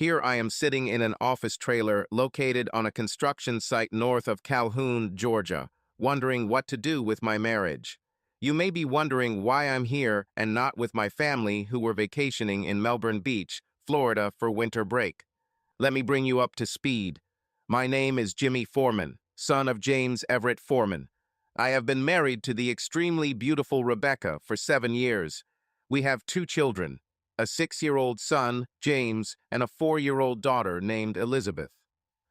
Here I am sitting in an office trailer located on a construction site north of Calhoun, Georgia, wondering what to do with my marriage. You may be wondering why I'm here and not with my family who were vacationing in Melbourne Beach, Florida for winter break. Let me bring you up to speed. My name is Jimmy Foreman, son of James Everett Foreman. I have been married to the extremely beautiful Rebecca for 7 years. We have 2 children, a 6-year-old son, James, and a 4-year-old daughter named Elizabeth.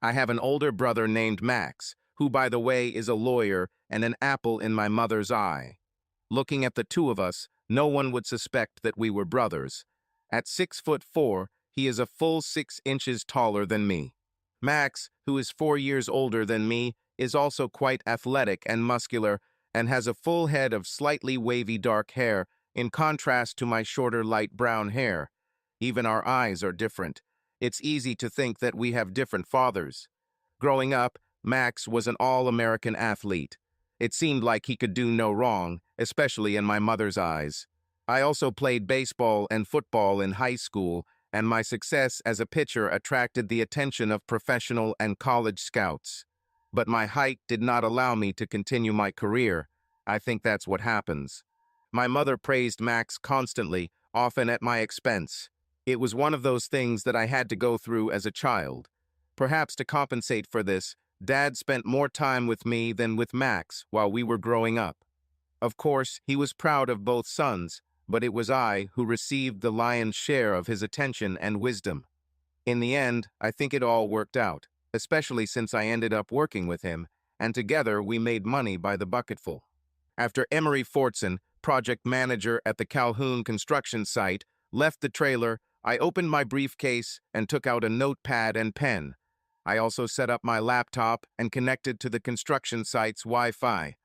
I have an older brother named Max, who, by the way, is a lawyer and an apple in my mother's eye. Looking at the two of us, no one would suspect that we were brothers. At 6'4", he is a full 6 inches taller than me. Max, who is 4 years older than me, is also quite athletic and muscular and has a full head of slightly wavy dark hair, in contrast to my shorter light brown hair. Even our eyes are different. It's easy to think that we have different fathers. Growing up, Max was an all-American athlete. It seemed like he could do no wrong, especially in my mother's eyes. I also played baseball and football in high school, and my success as a pitcher attracted the attention of professional and college scouts. But my height did not allow me to continue my career. I think that's what happens. My mother praised Max constantly, often at my expense. It was one of those things that I had to go through as a child. Perhaps to compensate for this, Dad spent more time with me than with Max while we were growing up. Of course, he was proud of both sons, but it was I who received the lion's share of his attention and wisdom. In the end, I think it all worked out, especially since I ended up working with him, and together we made money by the bucketful. After Emery Fortson, project manager at the Calhoun construction site, left the trailer, I opened my briefcase and took out a notepad and pen. I also set up my laptop and connected to the construction site's Wi-Fi.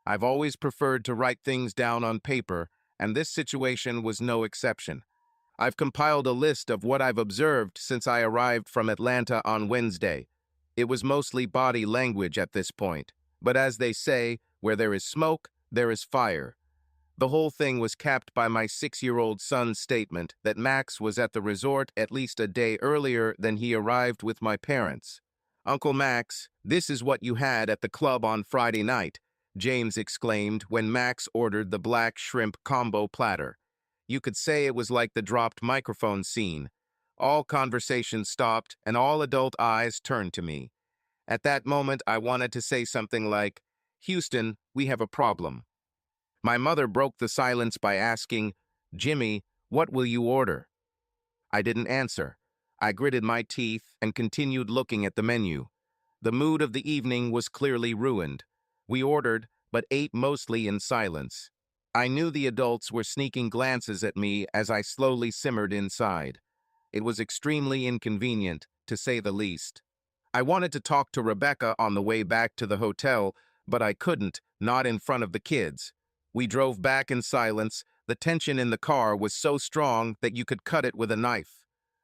I've always preferred to write things down on paper, and this situation was no exception. I've compiled a list of what I've observed since I arrived from Atlanta on Wednesday. It was mostly body language at this point, but as they say, where there is smoke, there is fire. The whole thing was capped by my 6-year-old son's statement that Max was at the resort at least a day earlier than he arrived with my parents. "Uncle Max, this is what you had at the club on Friday night," James exclaimed when Max ordered the black shrimp combo platter. You could say it was like the dropped microphone scene. All conversation stopped and all adult eyes turned to me. At that moment, I wanted to say something like, "Houston, we have a problem." My mother broke the silence by asking, "Jimmy, what will you order?" I didn't answer. I gritted my teeth and continued looking at the menu. The mood of the evening was clearly ruined. We ordered, but ate mostly in silence. I knew the adults were sneaking glances at me as I slowly simmered inside. It was extremely inconvenient, to say the least. I wanted to talk to Rebecca on the way back to the hotel, but I couldn't, not in front of the kids. We drove back in silence. The tension in the car was so strong that you could cut it with a knife.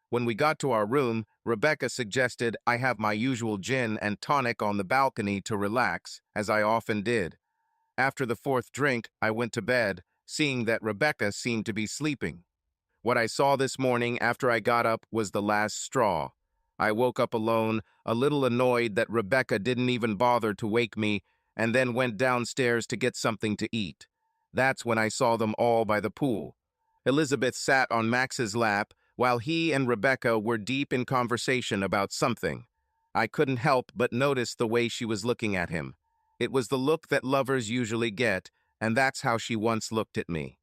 When we got to our room, Rebecca suggested I have my usual gin and tonic on the balcony to relax, as I often did. After the 4th drink, I went to bed, seeing that Rebecca seemed to be sleeping. What I saw this morning after I got up was the last straw. I woke up alone, a little annoyed that Rebecca didn't even bother to wake me, and then went downstairs to get something to eat. That's when I saw them all by the pool. Elizabeth sat on Max's lap, while he and Rebecca were deep in conversation about something. I couldn't help but notice the way she was looking at him. It was the look that lovers usually get, and that's how she once looked at me.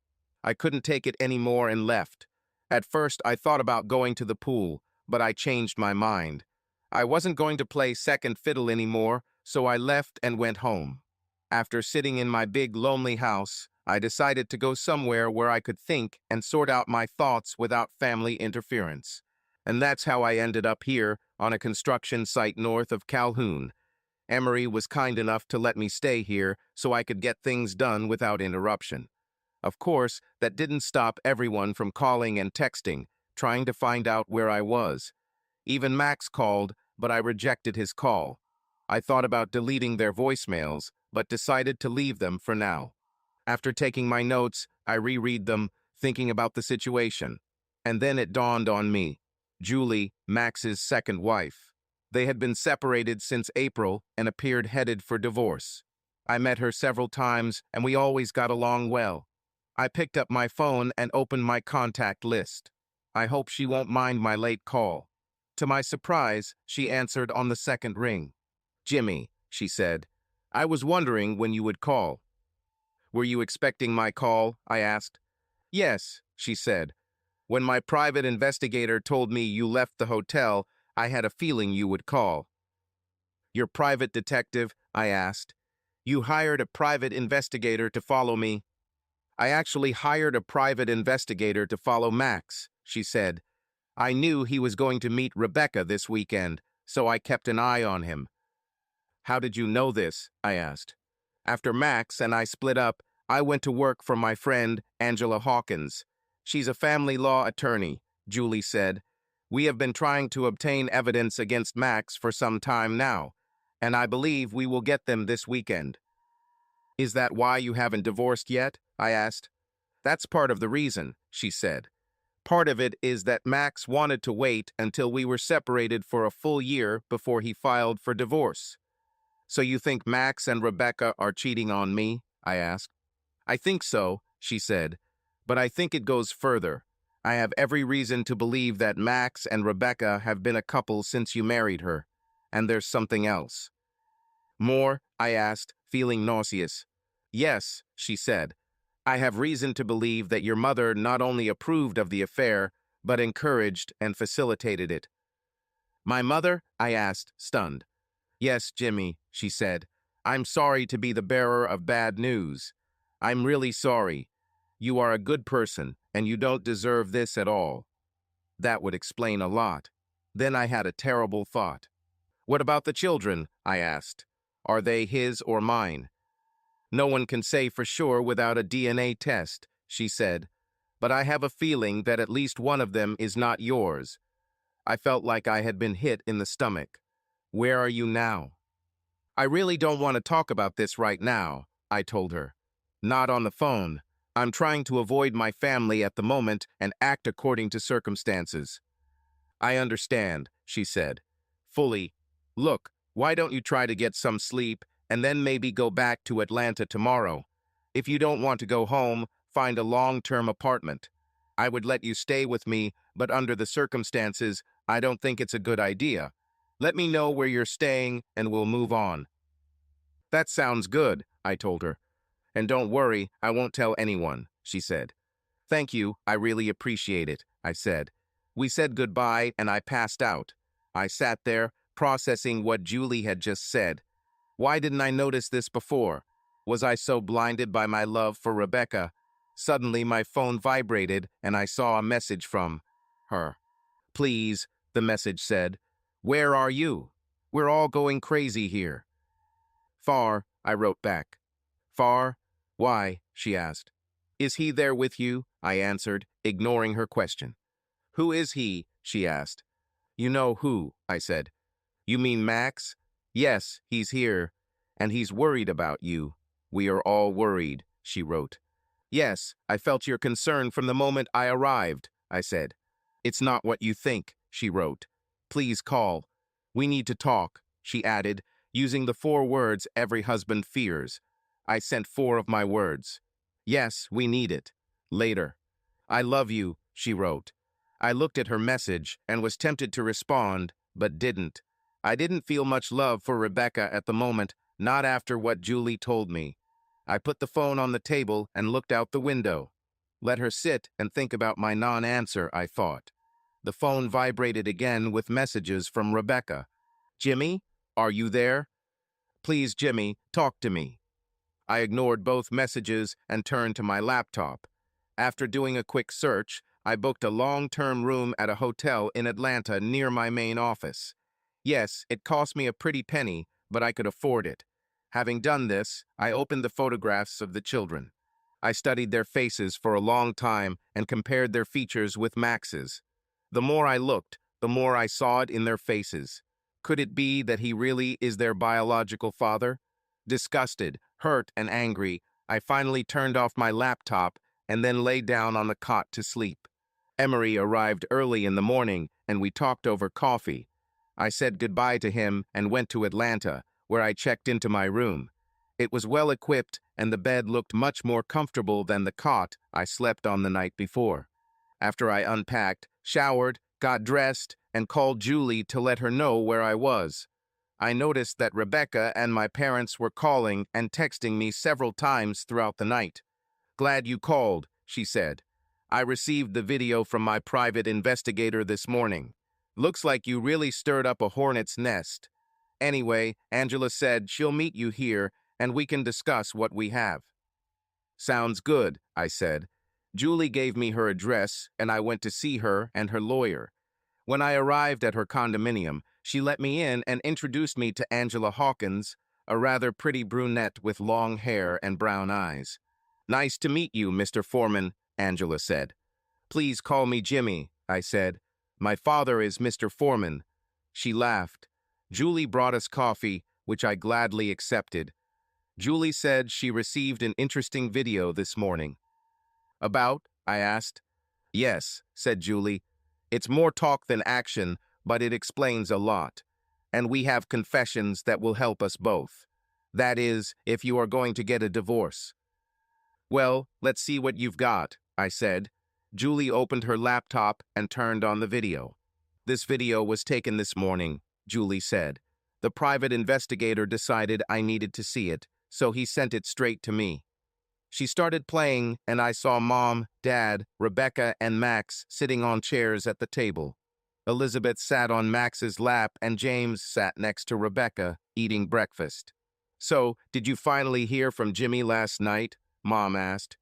I couldn't take it anymore and left. At first, I thought about going to the pool, but I changed my mind. I wasn't going to play second fiddle anymore, so I left and went home. After sitting in my big, lonely house, I decided to go somewhere where I could think and sort out my thoughts without family interference. And that's how I ended up here on a construction site north of Calhoun. Emery was kind enough to let me stay here so I could get things done without interruption. Of course, that didn't stop everyone from calling and texting, trying to find out where I was. Even Max called, but I rejected his call. I thought about deleting their voicemails, but decided to leave them for now. After taking my notes, I reread them, thinking about the situation. And then it dawned on me. Julie, Max's second wife. They had been separated since April and appeared headed for divorce. I met her several times and we always got along well. I picked up my phone and opened my contact list. I hope she won't mind my late call. To my surprise, she answered on the second ring. Jimmy, she said, I was wondering when you would call. Were you expecting my call? I asked. Yes, she said. When my private investigator told me you left the hotel, I had a feeling you would call. Your private detective? I asked. You hired a private investigator to follow me? I actually hired a private investigator to follow Max, she said. I knew he was going to meet Rebecca this weekend, so I kept an eye on him. How did you know this? I asked. After Max and I split up, I went to work for my friend, Angela Hawkins. She's a family law attorney, Julie said. We have been trying to obtain evidence against Max for some time now, and I believe we will get them this weekend. Is that why you haven't divorced yet? I asked. That's part of the reason, she said. Part of it is that Max wanted to wait until we were separated for a full year before he filed for divorce. So you think Max and Rebecca are cheating on me? I asked. I think so, she said, but I think it goes further. I have every reason to believe that Max and Rebecca have been a couple since you married her, and there's something else. More? I asked, feeling nauseous. Yes, she said. I have reason to believe that your mother not only approved of the affair, but encouraged and facilitated it. My mother? I asked, stunned. Yes, Jimmy, she said. I'm sorry to be the bearer of bad news. I'm really sorry. You are a good person, and you don't deserve this at all. That would explain a lot. Then I had a terrible thought. What about the children? I asked. Are they his or mine? No one can say for sure without a DNA test, she said. But I have a feeling that at least one of them is not yours. I felt like I had been hit in the stomach. Where are you now? I really don't want to talk about this right now, I told her. Not on the phone. I'm trying to avoid my family at the moment and act according to circumstances. I understand, she said. Fully. Look, why don't you try to get some sleep and then maybe go back to Atlanta tomorrow? If you don't want to go home, find a long-term apartment. I would let you stay with me, but under the circumstances, I don't think it's a good idea. Let me know where you're staying and we'll move on. That sounds good, I told her. And don't worry, I won't tell anyone, she said. Thank you, I really appreciate it, I said. We said goodbye and I passed out. I sat there, processing what Julie had just said. Why didn't I notice this before? Was I so blinded by my love for Rebecca? Suddenly my phone vibrated and I saw a message from her. Please, the message said. Where are you? We're all going crazy here. Far, I wrote back. Far? Why? She asked. Is he there with you? I answered, ignoring her question. Who is he? She asked. You know who, I said. You mean Max? Yes, he's here. And he's worried about you. We are all worried, she wrote. Yes, I felt your concern from the moment I arrived, I said. It's not what you think, she wrote. Please call. We need to talk, she added, using the 4 words every husband fears. I sent 4 of my words. Yes, we need it. Later. I love you, she wrote. I looked at her message and was tempted to respond, but didn't. I didn't feel much love for Rebecca at the moment, not after what Julie told me. I put the phone on the table and looked out the window. Let her sit and think about my non-answer, I thought. The phone vibrated again with messages from Rebecca. Jimmy, are you there? Please, Jimmy, talk to me. I ignored both messages and turned to my laptop. After doing a quick search, I booked a long-term room at a hotel in Atlanta near my main office. Yes, it cost me a pretty penny, but I could afford it. Having done this, I opened the photographs of the children. I studied their faces for a long time and compared their features with Max's. The more I looked, the more I saw it in their faces. Could it be that he really is their biological father? Disgusted, hurt, and angry, I finally turned off my laptop and then lay down on the cot to sleep. Emery arrived early in the morning and we talked over coffee. I said goodbye to him and went to Atlanta, where I checked into my room. It was well equipped, and the bed looked much more comfortable than the cot I slept on the night before. After I unpacked, showered, got dressed, and called Julie to let her know where I was, I noticed that Rebecca and my parents were calling and texting me several times throughout the night. "Glad you called," she said. "I received the video from my private investigator this morning. Looks like you really stirred up a hornet's nest. Anyway, Angela said she'll meet you here and we can discuss what we have." "Sounds good," I said. Julie gave me her address and I went to see her and her lawyer. When I arrived at her condominium, she let me in and introduced me to Angela Hawkins, a rather pretty brunette with long hair and brown eyes. "Nice to meet you, Mr. Foreman," Angela said. "Please call me Jimmy," I said. "My father is Mr. Foreman." She laughed. Julie brought us coffee, which I gladly accepted. Julie said she received an interesting video this morning. "About?" I asked. "Yes," said Julie. "It's more talk than action, but it explains a lot. And we have confessions that will help us both. That is, if you are going to get a divorce." "Well, let's see what you've got," I said. Julie opened her laptop and turned on the video. "This video was taken this morning," Julie said. "The private investigator decided I needed to see it, so he sent it straight to me." She started playing, and I saw Mom, Dad, Rebecca, and Max sitting on chairs at the table. Elizabeth sat on Max's lap, and James sat next to Rebecca, eating breakfast. "So, did you finally hear from Jimmy last night?" Mom asked.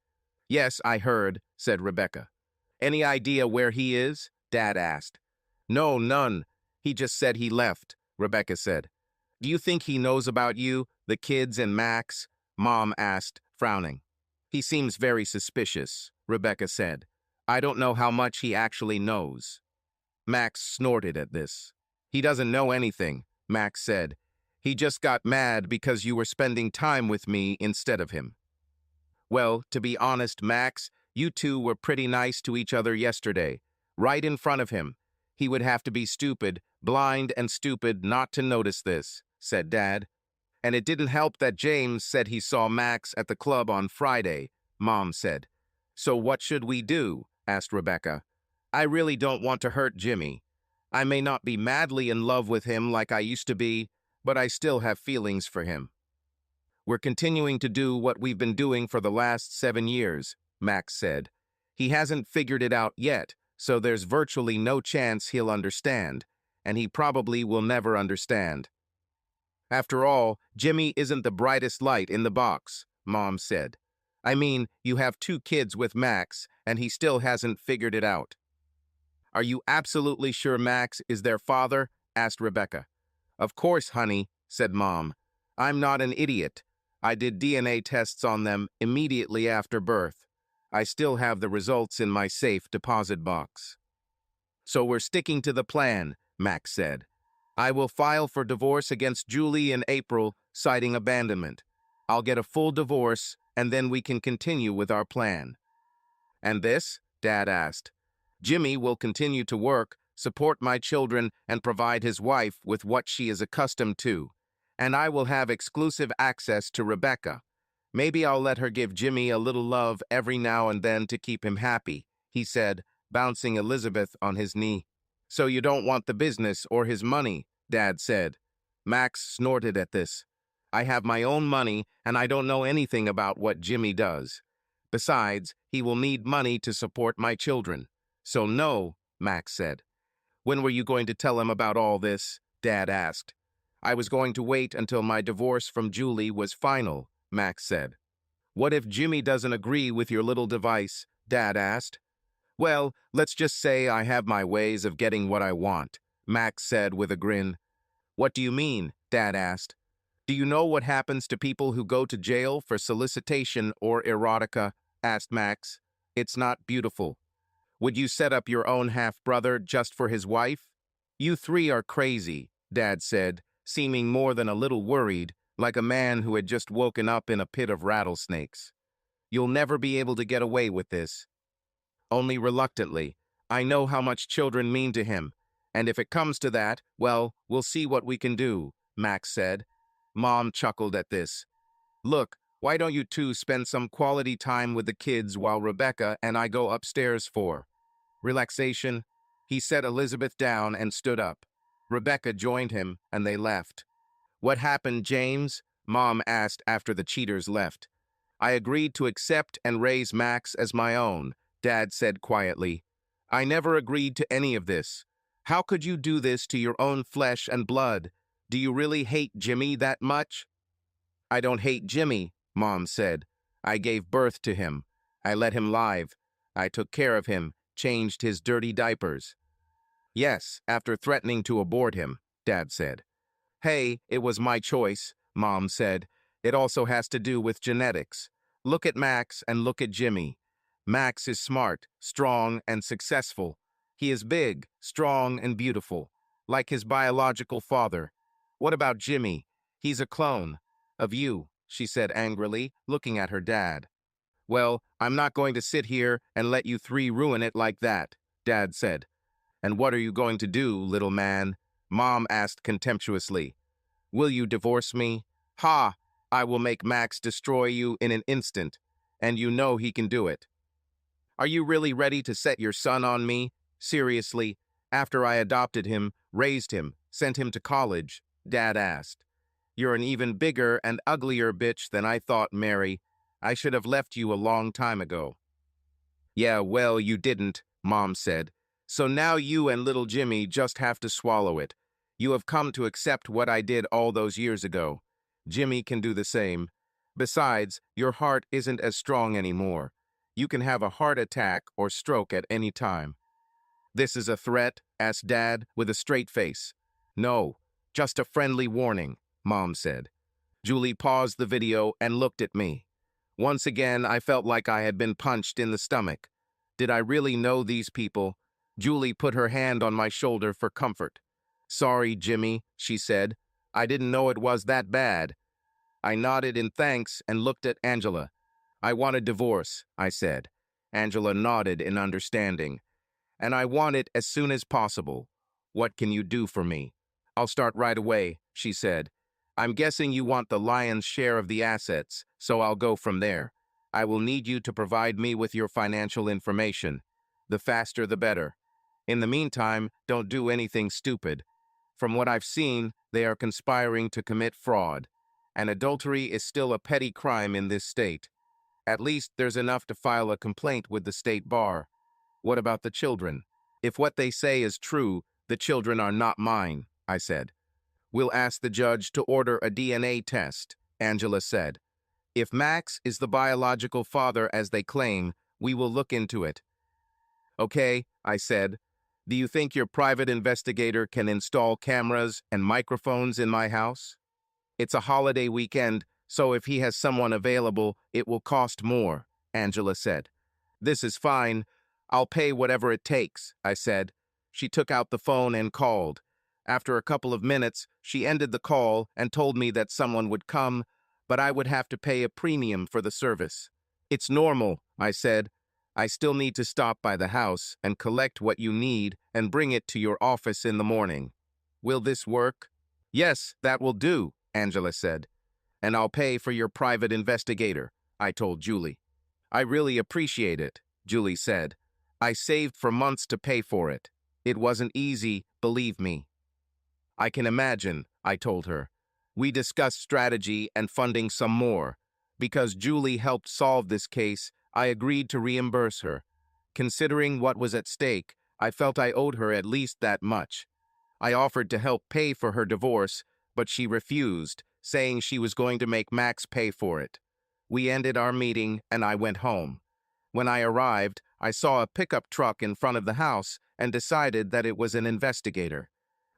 "Yes, I heard," said Rebecca. "Any idea where he is?" Dad asked. "No, none. He just said he left," Rebecca said. "Do you think he knows about you, the kids, and Max?" Mom asked, frowning. "He seems very suspicious," Rebecca said. "I don't know how much he actually knows." Max snorted at this. "He doesn't know anything," Max said. "He just got mad because you were spending time with me instead of him." "Well, to be honest, Max, you two were pretty nice to each other yesterday, right in front of him. He would have to be stupid, blind and stupid not to notice this," said Dad. "And it didn't help that James said he saw Max at the club on Friday," Mom said. "So what should we do?" asked Rebecca. "I really don't want to hurt Jimmy. I may not be madly in love with him like I used to be, but I still have feelings for him." "We're continuing to do what we've been doing for the last 7 years," Max said. "He hasn't figured it out yet, so there's virtually no chance he'll understand, and he probably will never understand." "After all, Jimmy isn't the brightest light in the box," Mom said. "I mean, you have 2 kids with Max, and he still hasn't figured it out." "Are you absolutely sure Max is their father?" asked Rebecca. "Of course, honey," said Mom. "I'm not an idiot. I did DNA tests on them immediately after birth. I still have the results in my safe deposit box." "So we're sticking to the plan," Max said. "I will file for divorce against Julie in April, citing abandonment. I'll get a full divorce, and then we can continue with our plan." "And this?" Dad asked. "Jimmy will continue to work, support my children, and provide his wife with what she is accustomed to. And I will have exclusive access to Rebecca. Maybe I'll let her give Jimmy a little love every now and then to keep him happy," he said, bouncing Elizabeth on his knee. "So you don't want the business or his money?" Dad said. Max snorted at this. "I have my own money, and I don't know anything about what Jimmy does. Besides, he will need money to support my children. So no," Max said. "When were you going to tell him about all this?" Dad asked. "I was going to wait until my divorce from Julie was final," Max said. "What if Jimmy doesn't agree with your little device?" Dad asked. "Well, let's just say I have my ways of getting what I want," Max said with a grin. "What do you mean?" Dad asked. "Do you know what happens to people who go to jail for solicitation or erotica?" asked Max. "It's not beautiful. Would you set up your own half-brother just for his wife?" "You 3 are crazy," Dad said, seeming more than a little worried, like a man who had just woken up in a pit of rattlesnakes. "You'll never be able to get away with this." "Only reluctantly. I know how much children mean to him. And if it comes to that, well, we'll see what we can do, Max said. Mom chuckled at this. Look, why don't you two spend some quality time with the kids while Rebecca and I go upstairs for relaxation? He set Elizabeth down and stood up. Rebecca joined him, and they left. What happened, James? Mom asked after the cheaters left. I agreed to accept and raise Max as my own, Dad said quietly. I never agreed to any of this. How could you do this to your own flesh and blood? Do you really hate Jimmy that much? I don't hate Jimmy, Mom said. I gave birth to him. I let him live. I took care of him, changed his dirty diapers. Yes, after threatening to abort him, Dad said. Hey, it was my choice, Mom said. It also has to do with genetics. Look at Max and look at Jimmy. Max is smart, strong, and successful. He is big, strong, and beautiful, like his biological father. What about Jimmy? He's a clone. Of you, she said angrily, looking at her dad. Well, I'm not going to sit here and let you three ruin it like that, Dad said. And what are you going to do, little man? Mom asked contemptuously. Will you divorce me? Ha! I will make Max destroy you in an instant, and you know he can do it. Are you really ready to set your son on me? Seriously, after I adopted him, raised him, sent him to college, Dad asked. You're an even bigger and uglier bitch than I thought, Mary. I should have left you a long time ago. Yeah, well, you didn't, Mom said. So now you and little Jimmy just have to swallow it. You have come to accept what I did all those years ago. Jimmy can do the same. Besides, your heart isn't as strong anymore. You can have a heart attack or stroke at any time. This is a threat? Asked Dad with a straight face. No, just a friendly warning, Mom said. Julie paused the video and looked at me. Once again, I felt like I had been punched in the stomach. Did I really know these people? Julie put her hand on my shoulder for comfort. Sorry, Jimmy, she said. I didn't know it was that bad. I nodded in thanks and looked at Angela. I want a divorce, I said. Angela nodded in understanding. And I want it as soon as possible. What can you do for me? I'll start right away, she said. I'm guessing you want the lion's share of the assets, so I'll go from there. I will need you to provide me with your financial information. The faster the better. In the meantime, don't do anything stupid. From what I've seen, they are conspiring to commit fraud. And adultery is still a petty crime in this state. At least there's enough to file a complaint with the state bar. What about the children? If what they say is true, the children are not mine, I said. We'll ask the judge to order a DNA test, Angela said. If Max is the biological father as they claim, we will look into it. Okay, I said. Do you think your private investigator can install cameras and microphones in my house? It's a holiday weekend, so if he has someone available, it will cost more, Angela said. This is fine. I'll pay whatever it takes, I said. She took out the phone and called. After a couple of minutes, she ended the call and told me that someone would come, but I would have to pay a premium for the service. It's normal, I said. I still need to stop by the house and collect what you need and bring it to your office in the morning. Will this work? Yes, that will do, Angela said. And I'll pay for your private investigator, I told Julie. I really appreciate it, Julie said. I saved for months to pay for it. It wasn't easy, believe me. I can imagine, I told her. We discussed strategy and funding some more. Because Julie helped solve this case, I agreed to reimburse her. Considering what was at stake, I felt I owed her at least that much. I offered to help pay for her divorce, but she refused, saying she was going to make Max pay for it. We ended our meeting, and I went home. When I arrived, I saw a pickup truck in front of the house and decided that it was an investigator.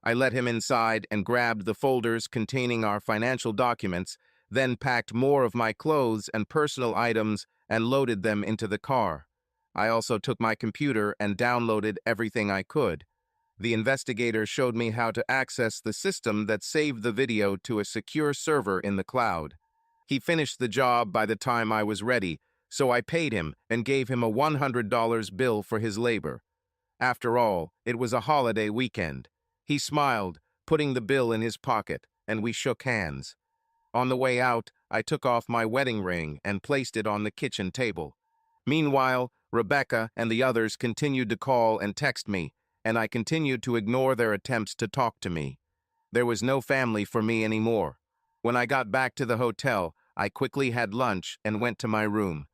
I let him inside and grabbed the folders containing our financial documents, then packed more of my clothes and personal items and loaded them into the car. I also took my computer and downloaded everything I could. The investigator showed me how to access the system that saved the video to a secure server in the cloud. He finished the job by the time I was ready, so I paid him and gave him a $100 bill for his labor. After all, it was a holiday weekend. He smiled, putting the bill in his pocket, and we shook hands. On the way out, I took off my wedding ring and placed it on the kitchen table. Meanwhile, Rebecca and the others continued to call and text me, and I continued to ignore their attempts to talk to me. There was no family for me anymore. When I got back to the hotel, I quickly had lunch and went to my room.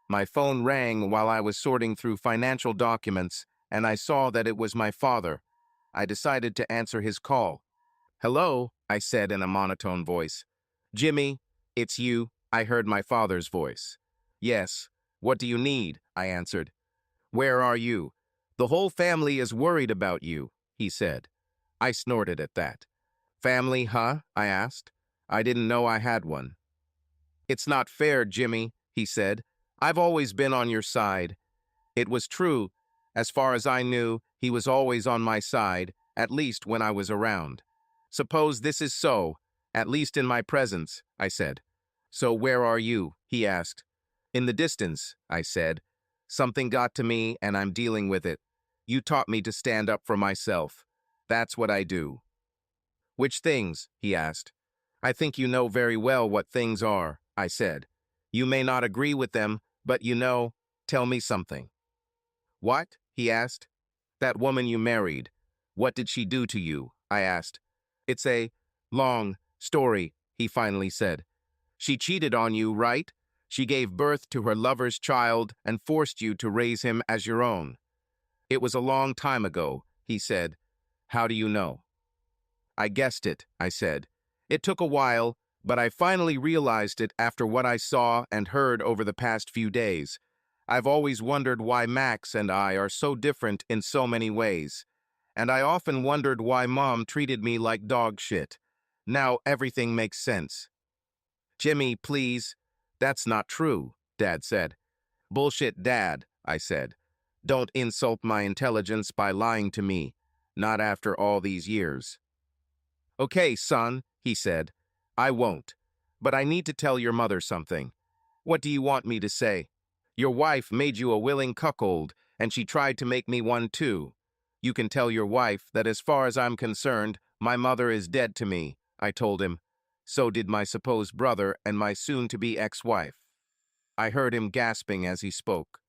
My phone rang while I was sorting through financial documents, and I saw that it was my father. I decided to answer his call. "Hello," I said in a monotone voice. "Jimmy, it's you," I heard my father's voice. "Yes. What do you need?" I answered. "Where are you? The whole family is worried about you," he said. I snorted at that. "Family, huh?" I asked. I didn't know I had one. "It's not fair, Jimmy," he said. "I've always been on your side." It was true. As far as I knew, he was always on my side, at least when I was around. "Suppose this is so, at least in my presence," I said. "So where are you?" he asked. "In the distance," I said. "Something got to me and I'm dealing with it. You taught me to stand up for myself. That's what I do." "Which things?" he asked. "I think you know very well what things are," I said. "You may not agree with them, but tell me something." "What?" he asked. "That woman you married. What did she do to you?" I asked. "It's a long story," he finally said. "She cheated on you, right? She gave birth to her lover's child and forced you to raise him as your own." "It was a long time ago," he said. "How do you know?" "I guessed it," I said. "It took a while, but I finally realized it after what I saw and heard over the past few days. I've always wondered why Max and I are so different in so many ways. And I often wondered why Mom treated me like dog shit. Now everything makes sense." "Jimmy, please." "That's not true," Dad said. "Bullshit, Dad," I said. "Don't insult my intelligence by lying to me. Not after all these years." "Okay, son," he said. "I won't. But I need to tell your mother something." "What do you want me to say?" "Your wife made you a willing cuckold, and she tried to make me one too. You can tell your wife that as far as I'm concerned, my mother is dead to me," I told him. So did my supposed brother and my soon-to-be ex-wife. I heard him gasping as he spoke.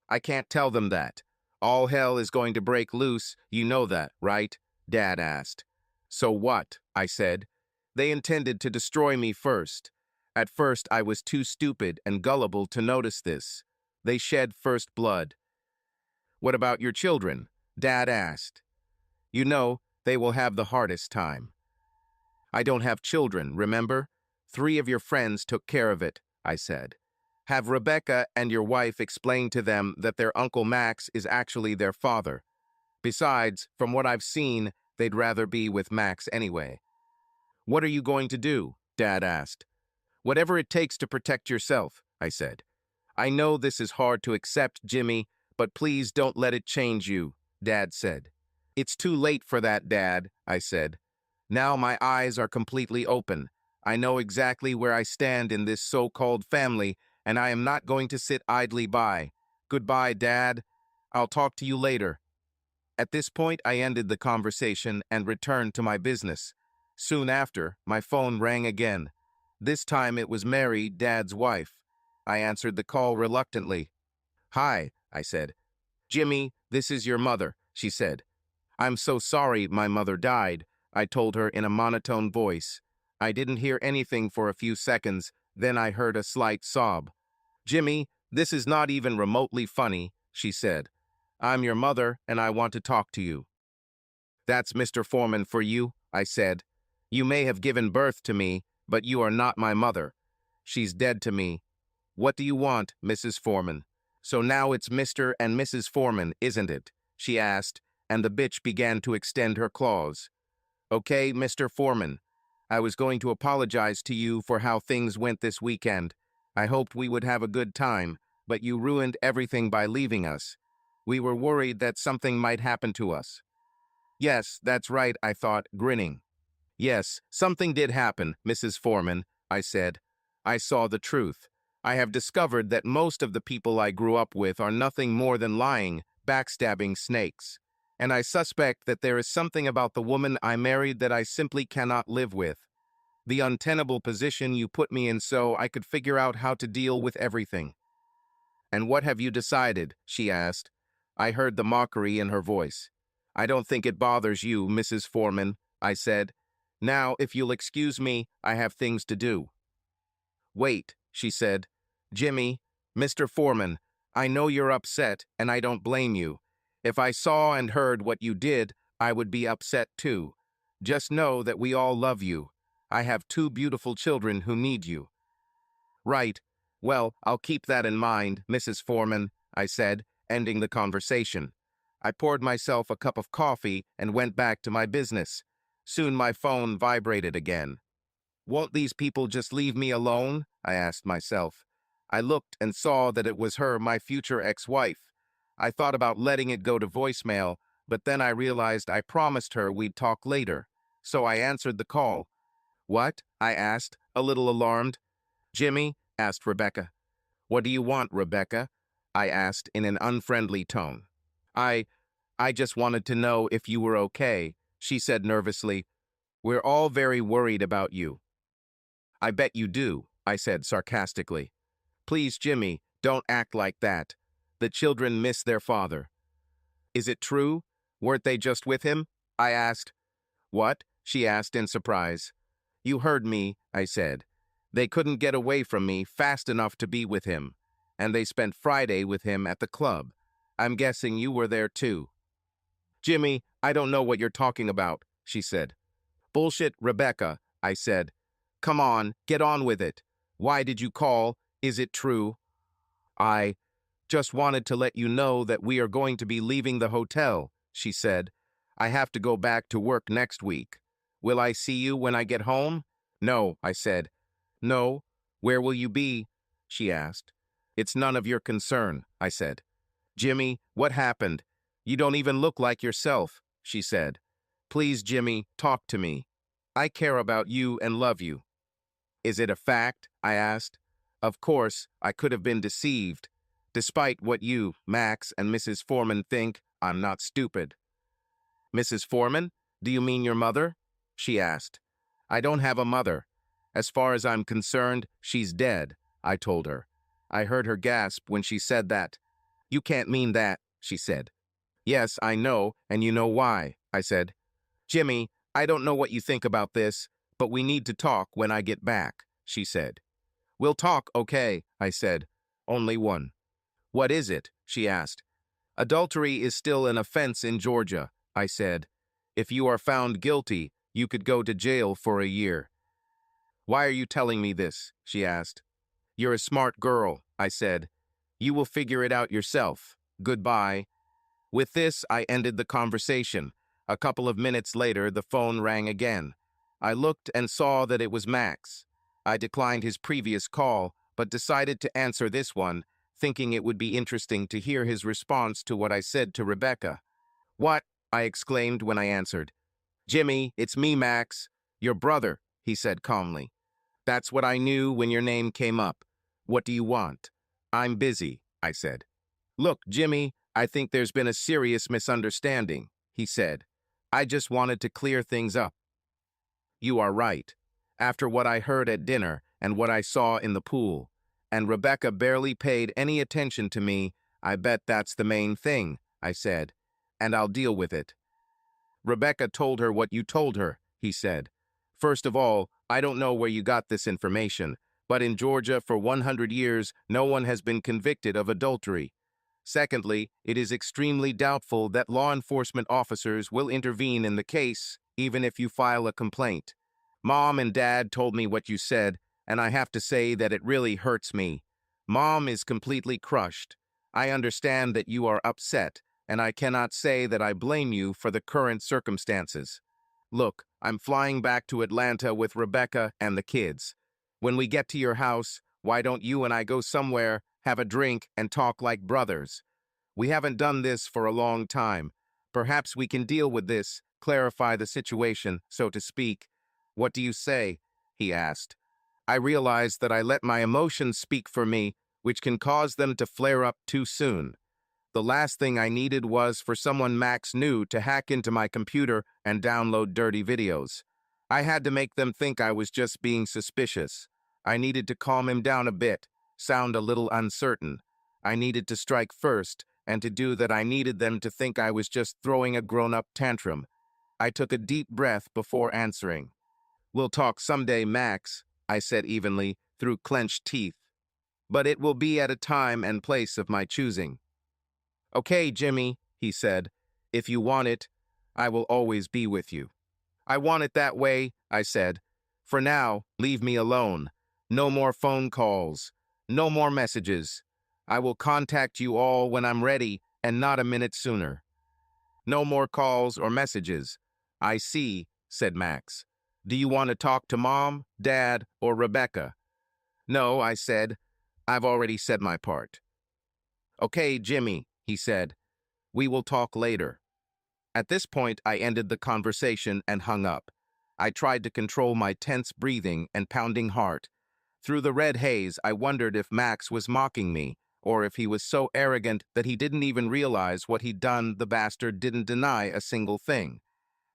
"I can't tell them that. All hell is going to break loose, you know that, right?" Dad asked. "So what?" I said. "They intended to destroy me first. At first I was too stupid and gullible to notice this. They shed first blood." "What about your children?" Dad asked. "You know, they will have the hardest time." "I don't have children, remember? 3 of your friends took care of it," I said. "Have Rebecca and your wife explain to them that their Uncle Max is actually their father. Besides, from what I've seen, they'd rather be with Max anyway." "What are you going to do?" Dad asked. "Whatever it takes to protect yourself," I said. "I know this is hard to accept, Jimmy, but please don't let it change you," Dad said. "It's too late for that, Dad," I said. "Now my eyes are completely open. I know exactly where I stand in this so-called family, and I am not going to sit idly by. Goodbye, Dad. I'll talk to you later." At this point, I ended the conversation and returned to my business. Soon after, my phone rang again. This time it was Mary, Dad's wife. I answered the call reluctantly. "Hi," I said. "Jimmy, this is your mother," she said. "I'm so sorry my mother died," I told her in a monotone voice. I didn't hear anything for a few seconds, then I heard a slight sob. "Jimmy, this is not even remotely funny," she said. "I'm your mother, and I want to talk to you." "That's Mr. Foreman for you," I said. "You may have given birth to me, but you are not my mother. She's dead to me. What do you want, Mrs. Foreman?" "So now it's Mr. and Mrs. Foreman, isn't it?" she asked, and the bitch began to extend her claws. "Okay, Mr. Foreman. I was going to apologize to you for how things went this weekend. I hoped we would have a good time, but you ruined everything by leaving us. We were worried that something might happen to us." "Yes, that's right," I thought, grinning. "Yes, something did happen, Mrs. Foreman," I said. "I saw the truth. I have discovered that most of the people I grew up with are nothing more than lying, backstabbing snakes. And I suspect that there is something about the woman I married that I simply cannot live with. The untenable position you put me in so I could figure out how to deal with everything. And what have you decided? She asked. I heard the mockery in her voice. I don't think it bothers you, Mrs. Foreman, I said. Now, if you'll excuse me, I have things to do. Wait, she said. Jimmy, Mr. Foreman, I know you're upset, and I don't blame you. If I saw and heard what you did, I would be upset too. Just know that we all love you. I have 2 beautiful children who need you. Right. Well, I'll keep that in mind, Mrs. Foreman, I said, ending the conversation. I poured myself a cup of coffee and went back to my business. Soon my phone vibrated again. Won't these people just leave me alone? I asked myself. I looked and saw that it was her, my future ex-wife. I thought about letting it go to voicemail, but then I realized I promised her we'd talk later. So I answered the call. What? I asked, a little alarmed. Jimmy? Asked Rebecca. What do you want, Rebecca? I asked in an unfriendly tone. I just wanted to know if you were okay, she said nervously. We're all very worried about you. I bet you do, I said sarcastically. Please, Jimmy, don't act like that. The children miss their father. Is it true? Weren't they just with him? I asked. What? She asked in surprise. You heard me, I said. They couldn't get away from me fast enough to be with him, and they spent Friday with him at the club. I'm guessing you were there too. Jimmy, I don't know what you're talking about, she said. Bullshit, Rebecca, I said. Come on, get on with it. Why did you call? Is it true? I just wanted to let you know that we are going to be leaving the hotel, she said. I have to go back to work next week. Will I see you when I get home? No, I said. No? Where will you be? She asked. It's none of your concern, I said. Jimmy, what happened? You don't even look like yourself, she said. Please, Jimmy, talk to me. I care about you and love you. Is it a fact? I asked. Of course, I could have been deceived. Despite what you, Max, and Mrs. Foreman think, I'm not stupid. Mrs. Foreman? Do you mean your mother? She asked. I don't have a mother. As far as I'm concerned, she's dead, I told her. I heard her gasp when she said that. You can't mean that, she said. Yes, I know, and you know why, I said. Jimmy, I don't know what you think about this, but we need to talk when I get back, she said. We'll talk, okay, I said. Only one. What is it? She asked. Adultery is still an offense in Georgia, I said. If you are found guilty, you could go to jail for a year. Why are you telling me this? She asked. You're a smart girl, I said. You will figure it out yourself. Goodbye. With this, I ended the conversation. A couple of minutes later, the phone rang again. I looked and saw that it was Max. I declined his previous call, but decided to answer this one, thinking it would be interesting to hear his response to what I said to Rebecca. What? I exclaimed when I answered. Jimmy, it's me, Max. Your brother, he said calmly. That's what I knew when your name came up. What do you want? I'm busy, I said. Look, Jimmy, I think there's been a serious misunderstanding, he said. I just wanted to clear things up. You are right. After what I heard at dinner and what I saw in the pool, and Rebecca barely paid any attention to me, I bet that's the main thing, I said, and I'll deal with it. Rebecca told her what you told her, he said. First of all, I don't know where you got this information, but in Georgia for 100 years, no one has been convicted of adultery. Secondly, it is extremely doubtful that law enforcement officers will intervene in the case, even if you file a complaint. Mom and Dad told me what you said, and I have to say that it really hurts me. Mom is completely crushed. I understand that you are upset, and I cannot say that I blame you for the current circumstances. Look, I'm flying back to Atlanta with Rebecca and the kids. When we get to your house, why don't you and I go somewhere, have a drink, and talk like brothers? We haven't done this for a long time. Perhaps we can deal with this, clarify the situation, so to speak. What do you say? He asked. I realized that I let my emotions speak for me, which can cause them to flare up too soon. The last thing I needed was for someone Max knew to hack into my computer and download dirty videos. I had to make them think I was just being suspicious. I needed to calm him down a bit, sound a little uncertain. I needed to strike first, and to do that I needed them to think I was just throwing a grown-up tantrum. I took a deep breath before answering. "We'll talk someday, Max," I said evenly, through clenched teeth. "But it will be at a time and place of my choosing." "Okay, Jimmy," he said. "If you want it, I will always be with you." "I want it that way," I said. "For now, leave me alone. No more phone calls. No more messages. I will contact you all when I'm ready and not a minute sooner." "No more calls or messages. I see," said Max. "Do you want to talk to Mom, Dad, or Rebecca?" "No," I said. "I've already said my part." "Okay, Jimmy," he said. "We will talk later." At this point, I ended the conversation and hung up. I tried to control my tense breathing and pounding heart. Through the red haze, I wondered if Max was mocking me, or if he was so arrogant that he didn't even realize what he'd done. The bastard didn't deny a single thing.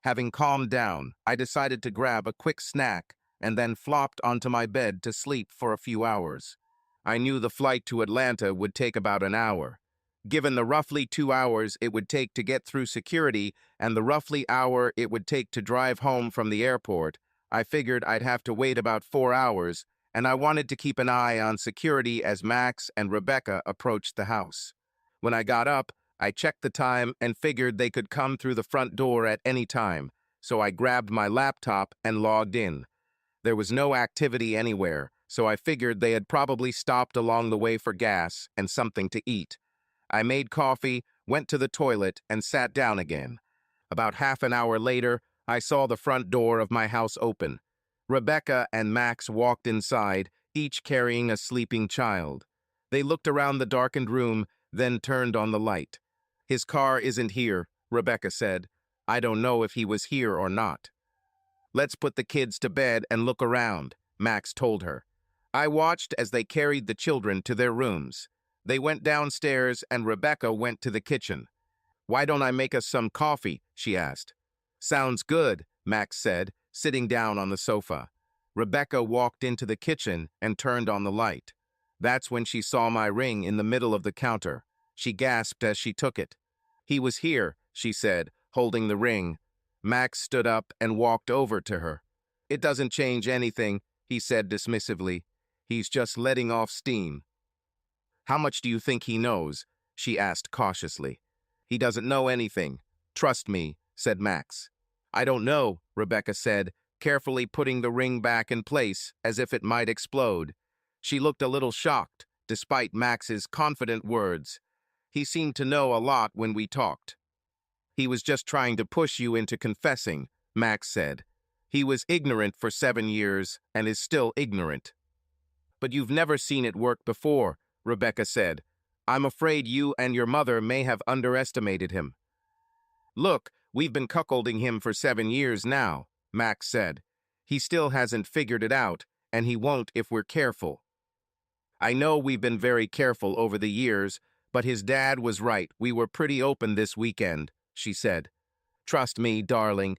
Having calmed down, I decided to grab a quick snack and then flopped onto my bed to sleep for a few hours. I knew the flight to Atlanta would take about an hour. Given the roughly 2 hours it would take to get through security and the roughly hour it would take to drive home from the airport, I figured I'd have to wait about 4 hours, and I wanted to keep an eye on security as Max and Rebecca approached the house. When I got up, I checked the time and figured they could come through the front door at any time, so I grabbed my laptop and logged in. There was no activity anywhere, so I figured they had probably stopped along the way for gas and something to eat. I made coffee, went to the toilet, and sat down again. About half an hour later, I saw the front door of my house open. Rebecca and Max walked inside, each carrying a sleeping child. They looked around the darkened room, then turned on the light. "His car isn't here," Rebecca said. "I don't know if he was here or not." "Let's put the kids to bed and look around," Max told her. I watched as they carried the children to their rooms. They went downstairs and Rebecca went to the kitchen. "Why don't I make us some coffee?" she asked. "Sounds good," Max said, sitting down on the sofa. Rebecca walked into the kitchen and turned on the light. That's when she saw my ring in the middle of the counter. She gasped as she took it. "He was here," she said, holding the ring. Max stood up and walked over to her. "It doesn't change anything," he said dismissively. "He's just letting off steam." "How much do you think he knows?" she asked cautiously. "He doesn't know anything. Trust me," said Max. "I don't know," Rebecca said, carefully putting the ring back in place as if it might explode. She looked a little shocked, despite Max's confident words. "He seemed to know a lot when we talked." "He was just trying to push you into confessing," Max said. "He was ignorant for 7 years and is still ignorant." "But you've never seen it work before," Rebecca said. "I'm afraid you and your mother may have underestimated him." "Look, we've been cuckolding him for 7 years now," Max said. "He still hasn't figured it out, and he won't if we're careful." "I know we've been very careful over the years, but his dad was right. We were pretty open this weekend," she said. "Trust me, darling.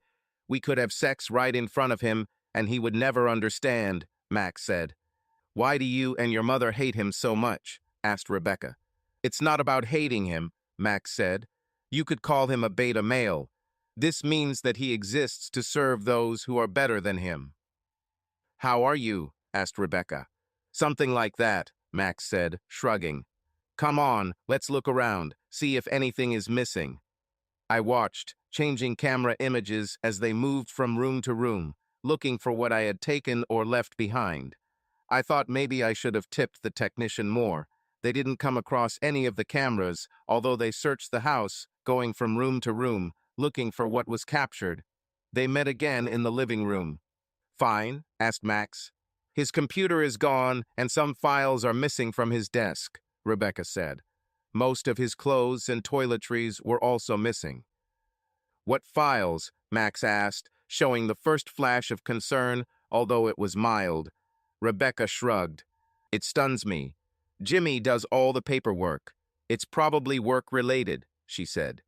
We could have sex right in front of him, and he would never understand," Max said. "Why do you and your mother hate him so much?" asked Rebecca. "It's not about hating him," Max said. "You could call him a beta male. This means that he exists to serve those who are better than him." "How are you?" asked Rebecca. "Something like that," Max said, shrugging. "Come on, let's look around, see if anything is missing." I watched, changing camera images as they moved from room to room, looking for what I had taken or left behind. I thought maybe I should have tipped the technician more. They didn't come across any of the cameras, although they searched the house, going from room to room, looking for what was captured. They met again in the living room. "Fine?" asked Max. "His computer is gone, and some files are missing from his desk," Rebecca said. Most of his clothes and toiletries were also missing. "What files?" Max asked, showing the first flash of concern, although it was mild. Rebecca shrugged. "It stuns me. Jimmy does all the paperwork. It's probably work-related, she said.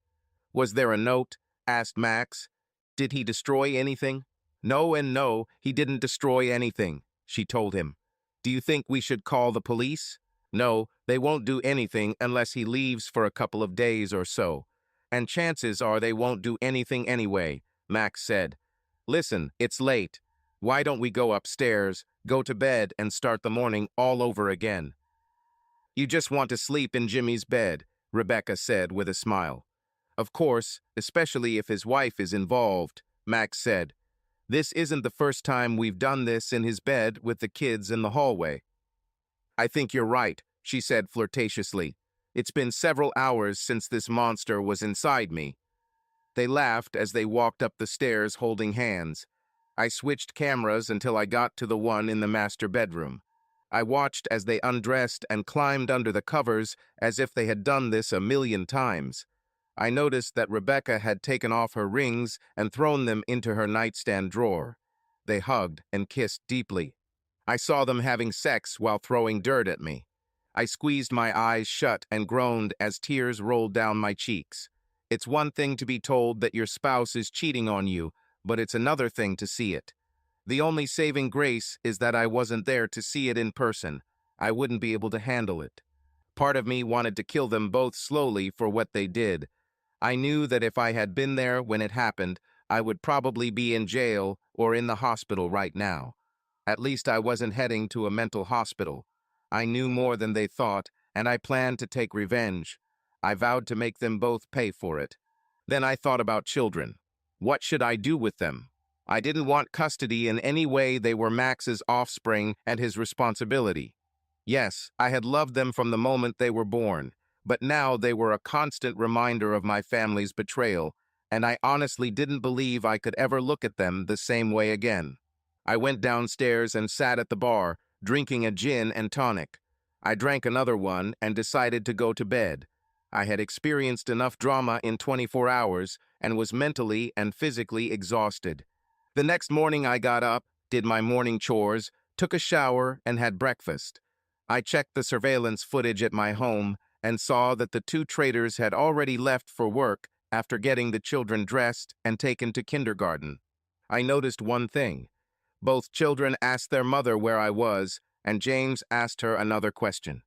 Was there a note? Asked Max. Did he destroy anything? No and no, he didn't destroy anything, she told him. Do you think we should call the police? No, they won't do anything unless he leaves for a couple of days or so. And chances are they won't do anything anyway, Max said. Listen, it's late. Why don't we go upstairs, go to bed, and start the morning all over again? You just want to sleep in Jimmy's bed, Rebecca said with a smile. Of course, especially if his wife is involved, Max said. This isn't the first time we've done this in his bed with the kids in the hallway. I think you're right, she said flirtatiously. It's been several hours since this monster was inside me. They laughed as they walked up the stairs holding hands. I switched cameras until I got to the one in the master bedroom. I watched as they undressed and climbed under the covers as if they had done this 1,000,000 times. I noticed that Rebecca had taken off her rings and thrown them into her nightstand drawer. They hugged and kissed deeply. I saw them having sex while throwing dirt at me. I squeezed my eyes shut and groaned as tears rolled down my cheeks. It's one thing to be told that your spouse is cheating on you, but it's another thing to see it. The only saving grace is that I wasn't there to see it in person. I wouldn't be able to handle it. Part of me wanted to kill them both slowly for what they did. I knew that if I had been there when it happened, I would probably be in jail or in the hospital right now. At least I wasn't heading to a mental hospital. I knew more than they thought, and I planned to take revenge. I vowed to make them both pay for it. Then I thought about children. What should I do with them? I didn't want custody in any way. They were Max's offspring and his responsibility. Yes, I had loved them from the moment they were born, but now they were a constant reminder of my family's betrayal, and I honestly didn't believe I could ever look at them the same way again. I went downstairs and sat at the bar, drinking a gin and tonic. I drank another one and decided to go to bed. I had experienced enough drama in 24 hours and was mentally and physically exhausted. The next morning I got up, did my morning chores, took a shower, and had breakfast. I checked the surveillance footage at my home and saw that the two traitors had already left for work after getting the children dressed and taken to kindergarten. I noticed one thing. Both children asked their mother where I was, and James asked her another question.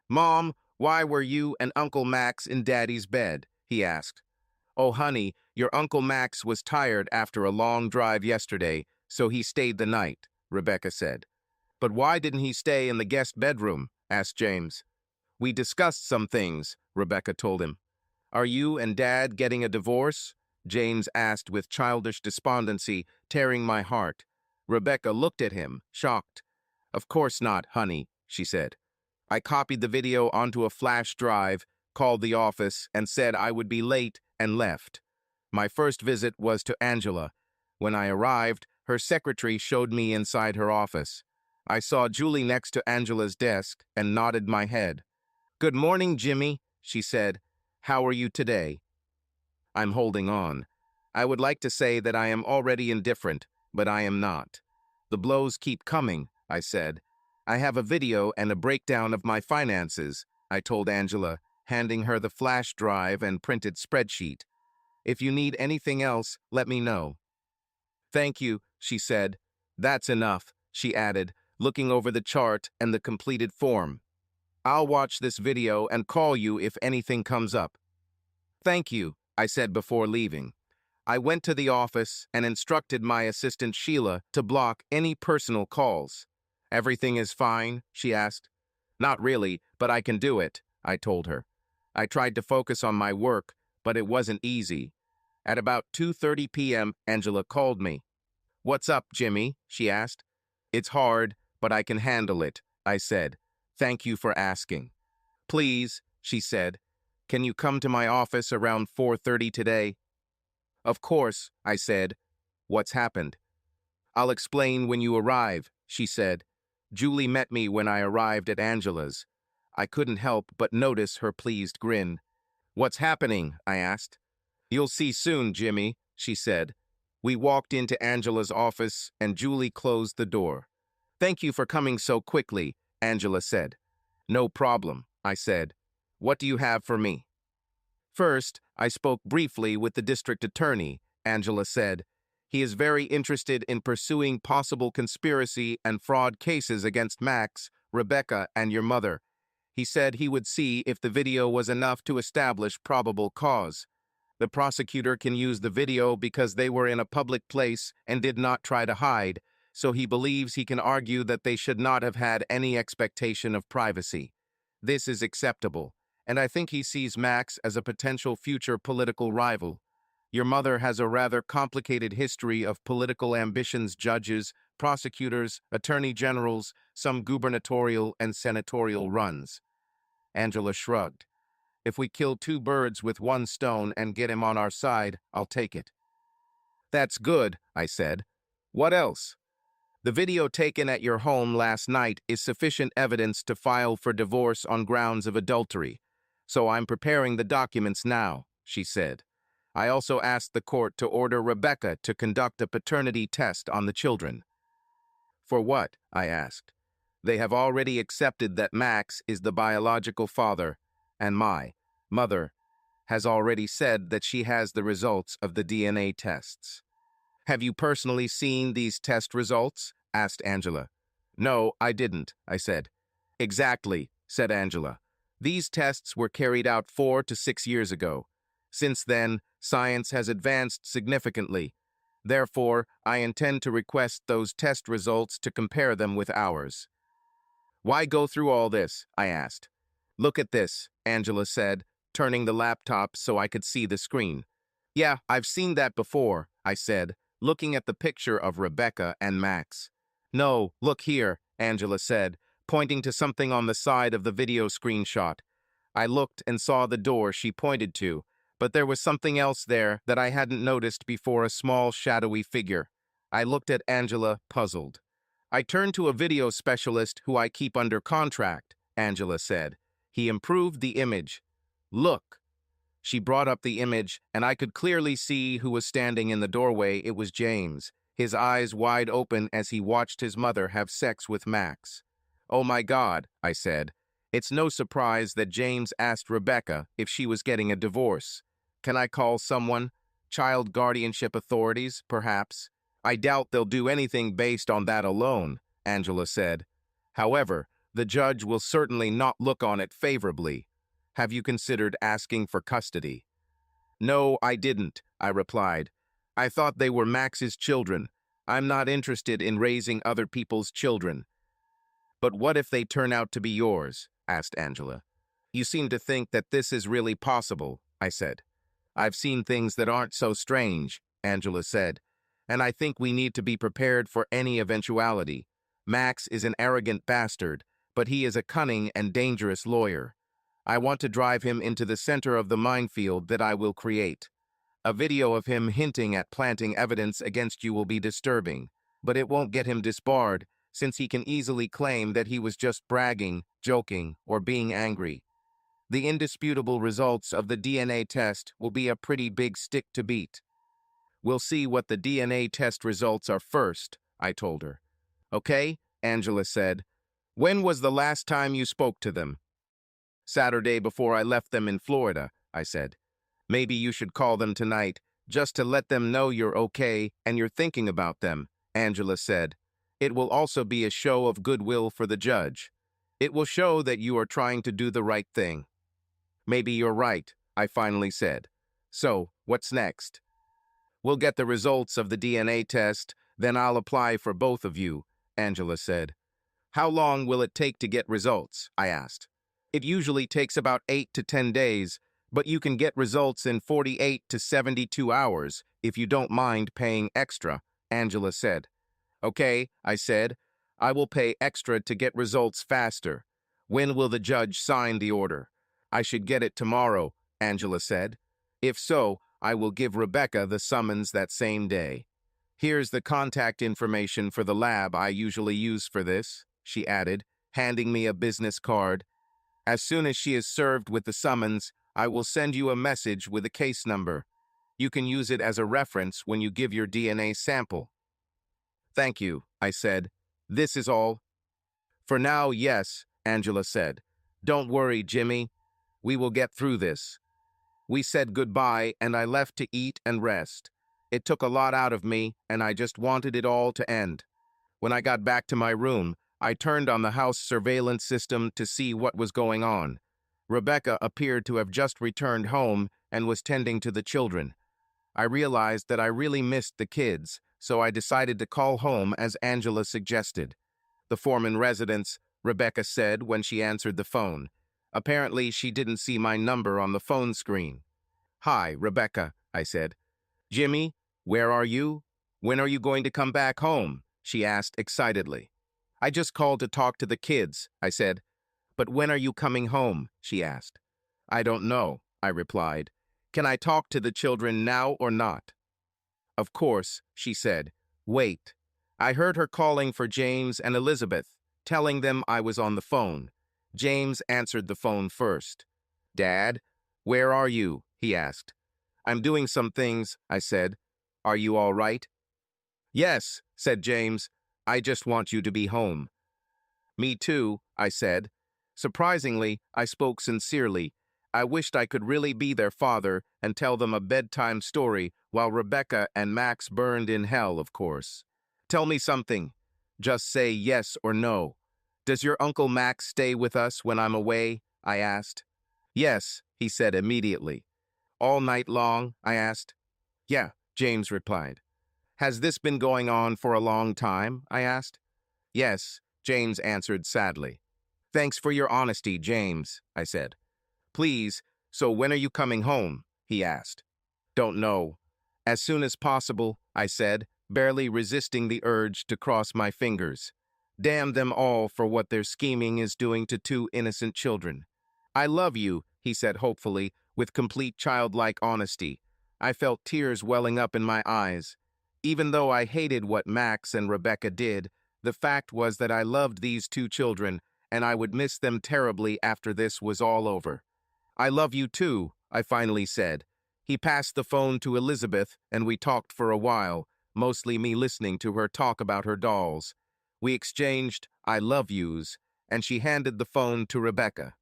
Mom, why were you and Uncle Max in Daddy's bed? He asked. Oh, honey, your Uncle Max was tired after a long drive yesterday, so he stayed the night, Rebecca said. But why didn't he stay in the guest bedroom? Asked James. We discussed some things, Rebecca told him. Are you and Dad getting a divorce? James asked with childish despondency, tearing my heart. Rebecca looked at him, shocked. Of course not, honey, she said. I copied the video onto a flash drive, called the office, and said I would be late and left. My first visit was to Angela. When I arrived, her secretary showed me inside her office. I saw Julie next to Angela's desk and nodded my head. Good morning, Jimmy, she said. How are you today? I'm holding on. I would like to say that I am already indifferent, but I am not. The blows keep coming, I said. I have a video and a breakdown of my finances, I told Angela, handing her the flash drive and printed spreadsheet. If you need anything else, let me know. Thank you, she said. That's enough, she added, looking over the chart and the completed form. I'll watch this video and call you if anything comes up. Thank you, I said before leaving. I went to the office and instructed my assistant Sheila to block any personal calls. Everything is fine, she asked. Not really, but I can do it, I told her. I tried to focus on my work, but it wasn't easy. At about 2:30 p.m., Angela called me. What's up, Jimmy? She asked. It's hard, but I can handle it, I said. Thank you for asking. Please, she said. Can you come to my office around 4:30 today? Of course, I said. What's happened? I'll explain when you arrive, she said. Julie met me when I arrived at Angela's. I couldn't help but notice her pleased grin. What's happening? I asked. You'll see soon, Jimmy, she said. We walked into Angela's office and Julie closed the door. Thank you for coming so quickly, Angela said. No problem, I said. What do you have for me? First, I spoke briefly with the district attorney, Angela said. He is very interested in pursuing possible conspiracy and fraud cases against Max, Rebecca, and your mother. He said he would see if the video was enough to establish probable cause. The prosecutor can use the video because they were in a public place and did not try to hide, so he believes he can argue that they should not have had any expectation of privacy. This is acceptable, and I think he sees Max as a potential future political rival. Your mother has a rather complicated history of political ambitions, judges, prosecutors, attorney generals, some gubernatorial and senatorial runs. Angela shrugged. If we kill two birds with one stone and get him on our side, I'll take it. That's good, I said. What else? The video taken at your home last night is sufficient evidence to file for divorce on grounds of adultery. So I'm preparing the documents now, she said. I also asked the court to order Rebecca to conduct a paternity test on the children. For what? I asked. They have already accepted that Max is the biological father, and my mother has already said that she has the results of the DNA tests. Have you personally seen these test results? Asked Angela. No, I didn't, I said. Exactly, said Angela. These tests were carried out 4 to 6 years ago. Since then, science has advanced significantly. Therefore, I intend to request those test results to compare them with ours. Why go through all this? I asked. Look at this, Angela said, turning the laptop so I could see the screen. Yeah, I've seen that before, I said, looking at the picture of Rebecca and Max. No, look here, Angela said, pointing to something on the side of the video screenshot. I looked and saw the door she pointed to, but there was something else there that I hadn't noticed before, a small, shadowy figure. I looked at Angela, puzzled. I turned to a video specialist who I keep under contract, Angela said. He improved the image. Look. She brought up the image, and I could clearly see who was standing in the doorway. It was James, his eyes wide open as he watched his mother have sex with Max. Oh my God, I said. It's no surprise that James asked Rebecca if she was getting a divorce. Can I call someone? Child guardianship authorities, perhaps? I doubt they'll do anything based on that alone, Angela said. However, the judge will certainly not look on it favorably. Have you considered asking for custody? No, I didn't, I replied. I thought they were Max's children. I'm not interested in raising other people's children. But what if they turn out to be yours? Asked Angela. You seem to think that this is really possible, I said. I've seen things that aren't so strange, Angela said, and I think we need to be prepared for any eventuality. Max is an arrogant bastard, but he is a cunning and dangerous lawyer. I want to drive him into the center of the minefield that I will create. A video of him hinting at planting evidence against you will be disturbing, but it won't get him disbarred, since he can easily claim that he was just bragging, joking, or being angry. The indisputable results of the DNA test will be a pretty big stick to beat. We'll see what the DNA test results are first, I told her. Okay, Angela said. When was the last time you spoke to them? Saturday before I left them in Florida, I said. Maybe you should call them tonight, just to let them know you're okay and you're thinking about them, Angela said. It will also be a show of goodwill for the judge. It will show that you are trying to do the right thing. Maybe you're right, I finally said. So, what's next? We'll get the results of the DNA test, then I'll apply for both of you, Angela said. How long will it take to get results? I asked. It usually takes about 8 to 10 days, but you can get results in 48 to 72 hours if you don't mind paying extra, Angela said. Okay, I said. I will pay extra to get results faster. When will the judge sign the order? I should get it tomorrow, Angela said. If so, I will give Rebecca the summons that same day. Here's the contact information for the lab I usually use for this, she added, handing me a business card. As soon as she is served with the summons, I will send you a message with a case number. You can use it as a reference when you give your DNA sample. Thank you, I said. This is all? For now, yes, Angela said. Don't worry, Jimmy. We will get through this. We said goodbye, and I left to eat and rest. It took a lot out of me, and I just wanted it all to end. When I got back to my room, I turned on the house surveillance system to see what was going on. Rebecca appeared to have just returned home and was tending to the children. I realized that I really missed the kids, so I decided to call home as Angela suggested. The Foreman residence, Rebecca said when she answered the phone. Apparently, she didn't see my number on the phone screen. "Hi, Rebecca," I said. "Jimmy, where are you? When are you going to come back home?" she asked excitedly. "I just called to talk to the kids," I said. "But when are you coming home?" she asked. "I don't know," I replied. "Can I talk to the children now or not?" "Of course," she said. "Wait." I heard her calling for James and Elizabeth, telling them I was on the phone. James answered the phone first. "Dad, where are you?" he asked. "I'm doing some things," I said. "Are you all right?" "Yes," said James. "I just want you to be home." "Me too," I said. Surprisingly, I spoke sincerely. I wished I could really be their father and tell them a bedtime story while Rebecca and Max burned in hell, of course. "Tell me something. Just say yes or no. Does your Uncle Max stay with us when I'm away?" I asked. "Yes," he said immediately. "All night long?" I asked. "Yeah," James replied. "Has this been going on for a long time?" I asked. "Yes," James answered sadly. "Thanks for your honesty, James," I said. "Please, so when are you coming home?" he asked. "Don't know. As soon as possible," I said, barely resisting the urge to cross my fingers. Damn them all for what their scheming is doing to two innocent children. "I love you," he said hopefully, with complete childlike honesty. I felt tears welling up in my eyes. Even though I hated what Max and Rebecca did, the fact was that I loved these two children, and I would miss them terribly after this was all over. "I love you too," I finally said. He passed the phone to Elizabeth, and we talked for a while, mostly me listening to her talk about her dolls. We exchanged "I love yous," and she handed the phone to Rebecca.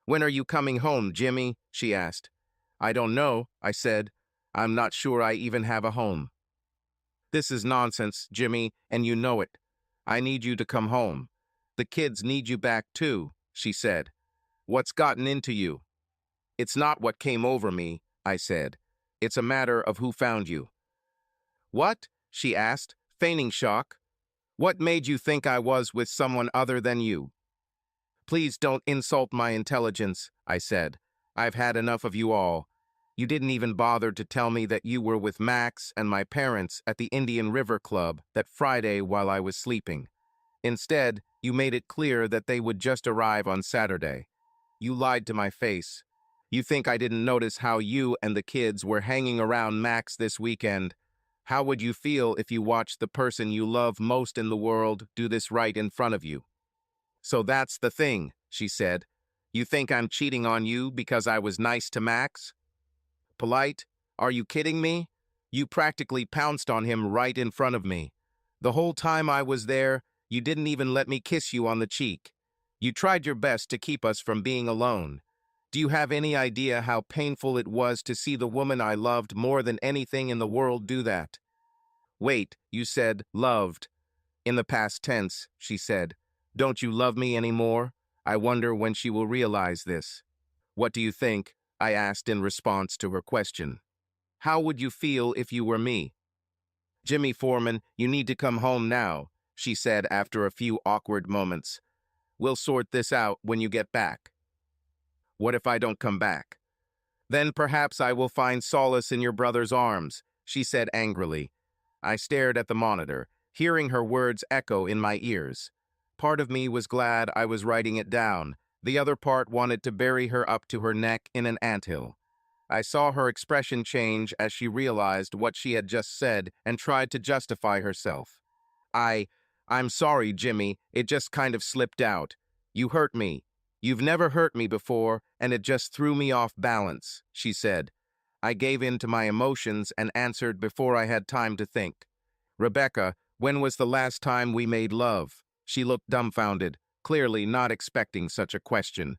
"When are you coming home, Jimmy?" she asked. "I don't know," I said. "I'm not sure I even have a home." "This is nonsense, Jimmy, and you know it. I need you to come home. The kids need you back too," she said. "What's gotten into you?" "It's not what came over me," I said. "It's a matter of who found you." "What?" she asked, feigning shock. "What made you think I was with someone other than you?" "Please don't insult my intelligence," I said. "I've had enough of you all. You didn't even bother to tell me that you were with Max and my parents at the Indian River Club that Friday while I was sleeping. Instead, you made it clear that they would just arrive on Saturday. You lied to my face. You think I didn't notice how you and the kids were hanging around Max this weekend. How would you feel if you watched the person you love most in the world do this right in front of you?" "So that's the thing," she said. "You think I'm cheating on you because I was nice to Max?" "Polite? Are you kidding me? You practically pounced on him right in front of me. The whole time I was there, you didn't even let me kiss you on the cheek. You tried your best to keep us from being alone. Do you have any idea how painful it was to see the woman I loved more than anything in the world do that?" "Wait, you said loved. In the past tense," she said. "Don't you love me anymore? I wonder when she will realize this." "What do you think?" I asked in response to her question. "How would you feel if you were me?" "Jimmy Foreman, you need to come home now," she said after a few awkward moments. "We'll sort this out when you get back." "What if I don't come back?" "Then perhaps I will find solace in your brother's arms," she said angrily. I stared at the monitor, hearing her words echo in my ears. Part of me was glad I was writing it down. The other part wanted to bury her up to her neck in an anthill. I saw her expression change as she realized what she had just said and tried to justify herself. I'm sorry, Jimmy. It just kind of slipped out. You hurt me. You've never hurt me before, and it just threw me off balance," she said. I gave in to my emotions and answered before I had time to think. "Rebecca, when was the last time we made love?" She looked dumbfounded, clearly not expecting such a question.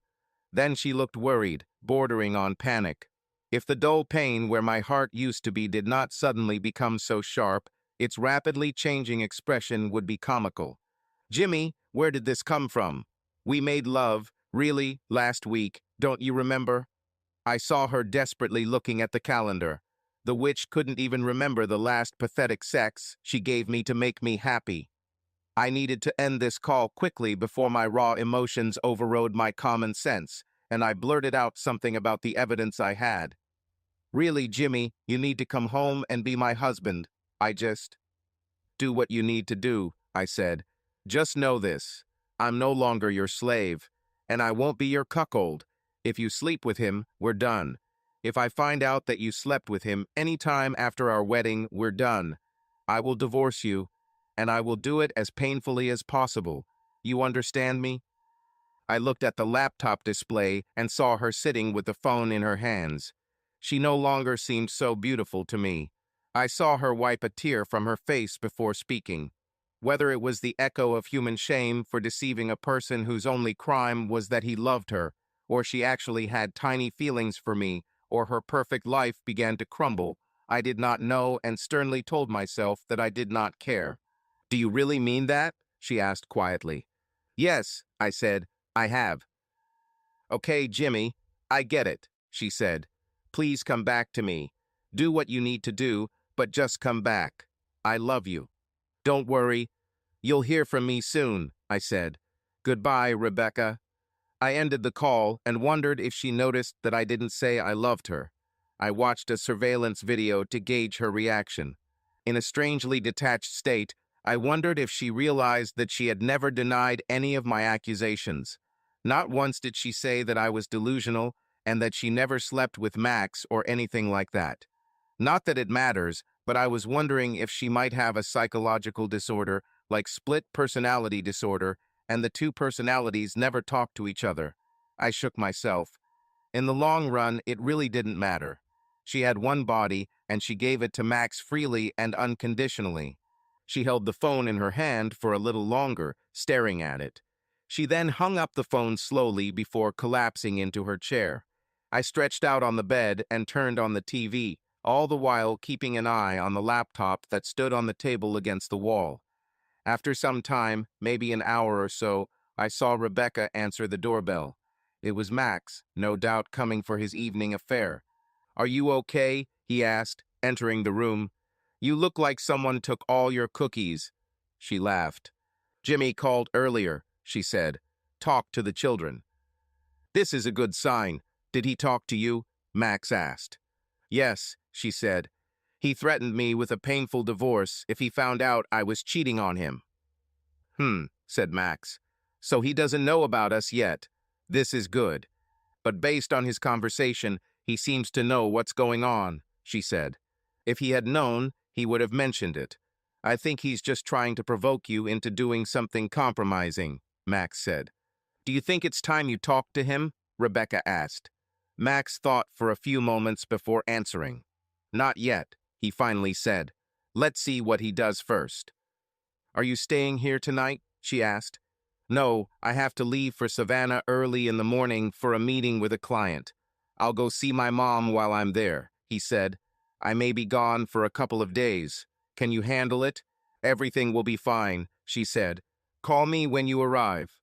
Then she looked worried, bordering on panic. If the dull pain where my heart used to be did not suddenly become so sharp, its rapidly changing expression would be comical. Jimmy, where did this come from? We made love, really, last week, don't you remember? I saw her desperately looking at the calendar. The witch couldn't even remember the last pathetic sex she gave me to make me happy. I needed to end this call quickly before my raw emotions overrode my common sense, and I blurted out something about the evidence I had. Really, Jimmy, you need to come home and be my husband. I just... Do what you need to do, I said. Just know this. I'm no longer your slave, and I won't be your cuckold. If you sleep with him, we're done. If I find out that you slept with him any time after our wedding, we're done. I will divorce you, and I will do it as painfully as possible. You understand me? I looked at the laptop display and saw her sitting with the phone in her hands. She no longer seemed so beautiful to me. I saw her wipe a tear from her face before speaking. Whether it was the echo of human shame for deceiving a person whose only crime was that he loved her, or she actually had tiny feelings for me, or her perfect life began to crumble, I did not know and sternly told myself that I did not care. Do you really mean that? She asked quietly. Yes, I said, I have. Okay, Jimmy, I get it, she said. Please come back to me. Do what you need to do, but just come back. I love you. Don't worry. You'll hear from me soon, I said. Goodbye, Rebecca. I ended the call and wondered if she noticed that I didn't say I loved her. I watched a surveillance video to gauge her reaction. In a strangely detached state, I wondered if she realized that she had never denied any of my accusations. Not once did she say that I was delusional and that she never slept with Max or anything like that. Not that it matters, but I was wondering if she might have a psychological disorder like split personality disorder, and the two personalities never talk to each other. I shook myself. In the long run, it really didn't matter. She had one body, and she gave it to Max freely and unconditionally. She held the phone in her hand for a little longer, staring at it. She then hung up the phone slowly before collapsing into her chair. I stretched out on the bed and turned on the TV, all the while keeping an eye on the laptop that stood on the table against the wall. After some time, maybe an hour or so, I saw Rebecca answer the doorbell. It was Max, no doubt coming for his evening affair. Are you okay? He asked, entering the room. You look like someone took all your cookies. She laughed. Jimmy called earlier, she said. Talk to the children. This is a good sign. Did he talk to you? Max asked. Yes, she said. He threatened me with a painful divorce if he found out I was cheating on him. Said Max. So he doesn't know about us yet. This is good. But based on his conversation, he seems to know what's going on, she said. If he had known, he would have mentioned it. I think he's just trying to provoke you into doing something compromising, Max said. Do you think it's time you talked to him? Rebecca asked. Max thought for a few moments before answering. Not yet, he finally said. Let's see what he does first. Are you staying here tonight? She asked. No, I have to leave for Savannah early in the morning for a meeting with a client. I'll go see my mom while I'm there, he said. I may be gone for a couple of days. Can you handle it? Everything will be fine, she said. Call me when you arrive.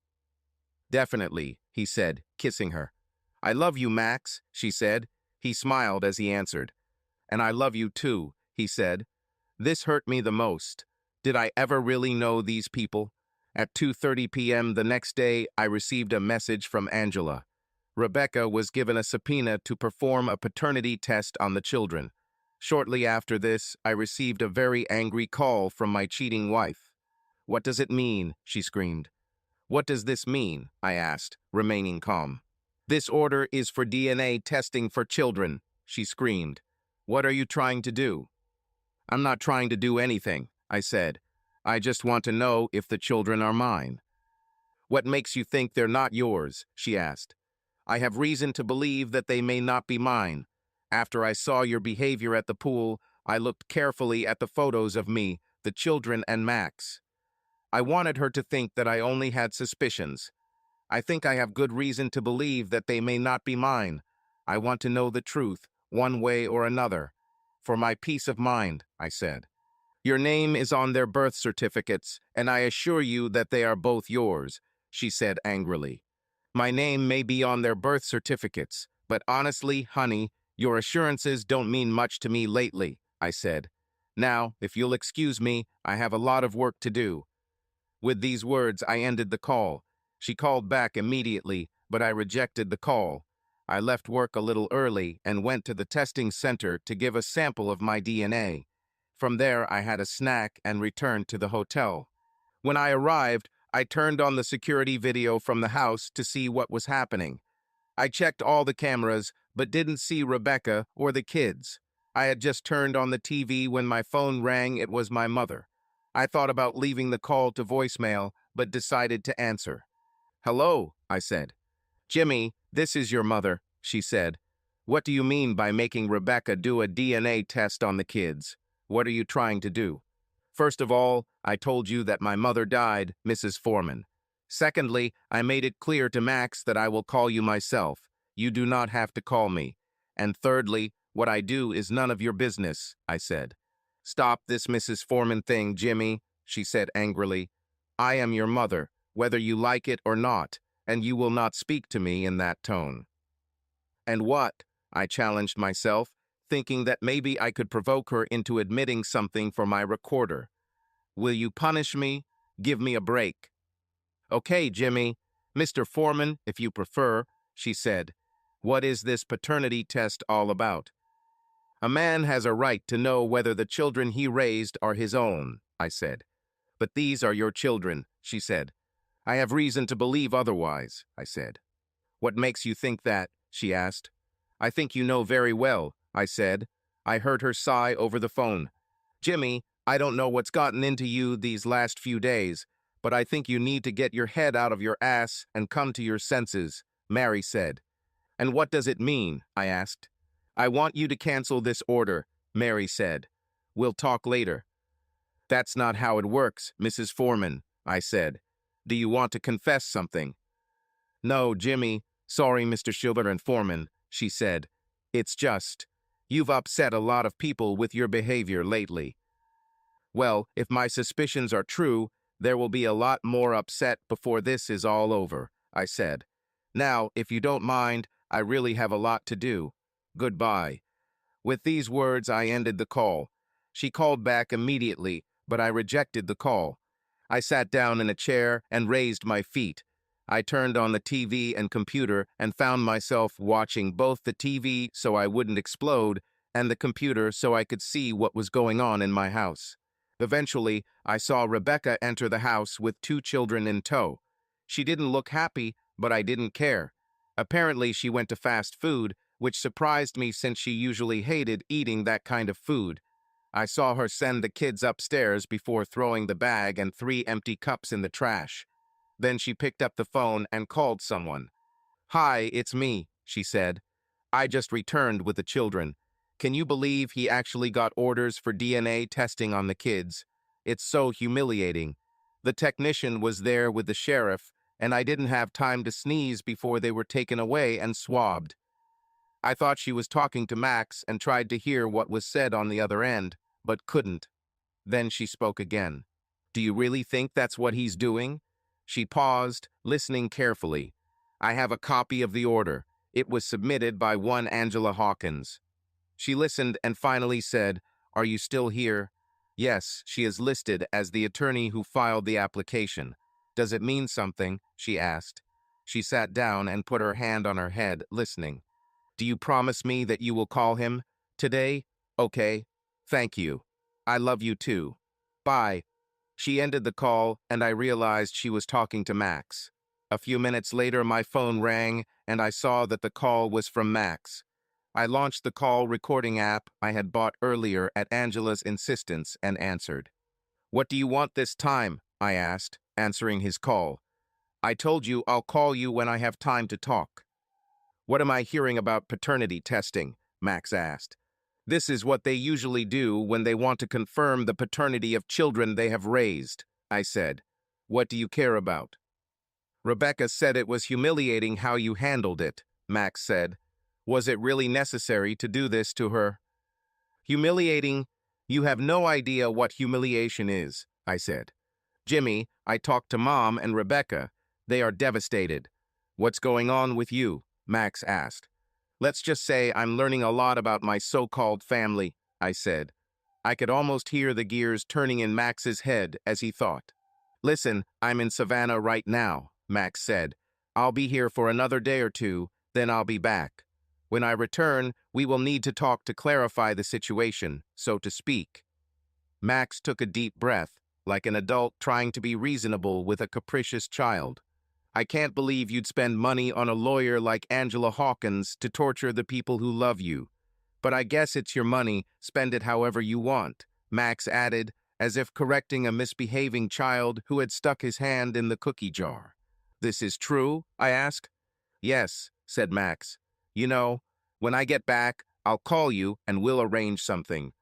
Definitely, he said, kissing her. I love you, Max, she said. He smiled as he answered. And I love you too, he said. This hurt me the most. Did I ever really know these people? At 2:30 p.m. the next day, I received a message from Angela. Rebecca was given a subpoena to perform a paternity test on the children. Shortly after this, I received a very angry call from my cheating wife. What does it mean? She screamed. What does this mean? I asked, remaining calm. This order is for DNA testing for children, she screamed. What are you trying to do? I'm not trying to do anything, I said. I just want to know if the children are mine. What makes you think they're not yours? She asked. I have reason to believe that they may not be mine. After I saw your behavior at the pool, I looked carefully at the photos of me, the children, and Max. I wanted her to think that I only had suspicions. I think I have good reason to believe that they may not be mine. I want to know the truth, one way or another. For my peace of mind, I said. Your name is on their birth certificates, and I assure you that they are both yours, she said angrily. My name may be on their birth certificates, but honestly, honey, your assurances don't mean much to me lately, I said. Now, if you'll excuse me, I have a lot of work to do. With these words, I ended the call. She called back immediately, but I rejected the call. I left work a little early and went to the testing center to give a sample of my DNA. From there, I had a snack and returned to the hotel. When I arrived, I turned on the security video from the house to see what was happening. I checked all the cameras, but didn't see Rebecca or the kids. I had just turned on the TV when my phone rang. It was my mother. I thought about leaving the call to voicemail, but decided to answer. Hello, I said. Jimmy, this is your mother, she said. What do you mean by making Rebecca do a DNA test on the kids? What are you trying to do? First of all, I told you that my mother died, Mrs. Foreman. Secondly, I made it clear to Max that I will call you myself. You do not have to call me. And thirdly, what I do is none of your business, I said. Stop this Mrs. Foreman thing, Jimmy, she said angrily. I am your mother, whether you like it or not, and you will not speak to me in that tone. And what? I challenged myself, thinking that maybe I could provoke her into admitting something for my recorder. Will you punish me? Give me a break. Okay, Jimmy. Mr. Foreman, if you prefer, she said. What is this paternity test all about? A man has a right to know whether the children he raised are his own, I said. But these are your children, she said. I have reason to believe otherwise, I said. What makes you think that? She asked. I think you know very well, I said. I heard her sigh over the phone. Jimmy, I don't know what's gotten into you these last few days, but I think you need to get your head out of your ass and come to your senses, Mary said. And what does it mean? I asked. I want you to cancel this order, Mary said. We'll talk later. That's not how it works, Mrs. Foreman, I said. Do you want to confess something? No, Jimmy. Sorry, Mr. Schubert and Foreman, she said. It's just, you've upset a lot of people with your behavior lately. Well, if my suspicions are true, there will be a lot more upset before this is all over, I said. Now, if you don't mind, I really have a lot to do. Goodbye. With these words, I ended the call. She called back immediately, but I rejected the call. I sat down in a chair and raised my feet. I turned on the TV and computer and found myself watching both the TV so I wouldn't explode and the computer so I could see what was going on in my house. Eventually, I saw Rebecca enter the house with 2 children in tow. She didn't look happy, but I didn't care. Apparently, she went to fast food, which surprised me since she usually hated eating that kind of food. I saw her send the kids upstairs before throwing the bag and 3 empty cups in the trash. Then she picked up the phone and called someone. Hi, it's me, she said. I just returned with the children. Can you believe he actually got orders for DNA testing on the kids? It's so humiliating. The technician was there with the sheriff, and I didn't have time to sneeze before they were taken away and swabbed. I thought she was talking to Max and tried to hear what was said on the other end, but couldn't. Then she spoke again. Do you really think that's what he's doing? She paused, listening carefully. I have a copy of the order. It was submitted by one Angela Hawkins. She listened and finally said, Are you still here? Yes, she is listed as the attorney who filed the application. Does it mean something? She asked. She sat down and put her hand on her head, listening. Do you promise me that you will call him? Today? Okay. Thank you. I love you too. Bye. She ended the call, and I realized she was talking to Max. A few minutes later, my phone rang, and I saw that the call was from Max. I launched the call recording app I had bought earlier at Angela's insistence and answered. What do you want this time? I asked, answering his call. I told you I'll call you when I have time to talk. What am I hearing about paternity testing? Max asked. This is what they usually do when they want to confirm the paternity of children they have raised, I said. What do you care about? Rebecca said it was humiliating how you handled it, Max said. Was it really necessary to do this to her? Humiliating? You have no idea what humiliation is, I said. Jimmy, I talked to Mom and Rebecca. They are devastated. What's going on with you? Max asked. Let's just say I'm learning a lot about my so-called family, I said. I could almost hear the gears turning in Max's head as he thought. Listen, I'm in Savannah right now, Max said. I'll be here for another day or two, then I'll be back. When I return, we will need to talk to clarify the situation, so to speak. Max took a deep breath, like an adult trying to be reasonable with a capricious child. I can't believe you'd spend money on a lawyer like Angela Hawkins to torture the people who love you. But I guess it's your money, spend it however you want, Max added, as if correcting a misbehaving child who had stuck his hand in the cookie jar. This is true? I asked. Yes, said Max. You know, when I get back, I'll call you and we'll arrange something.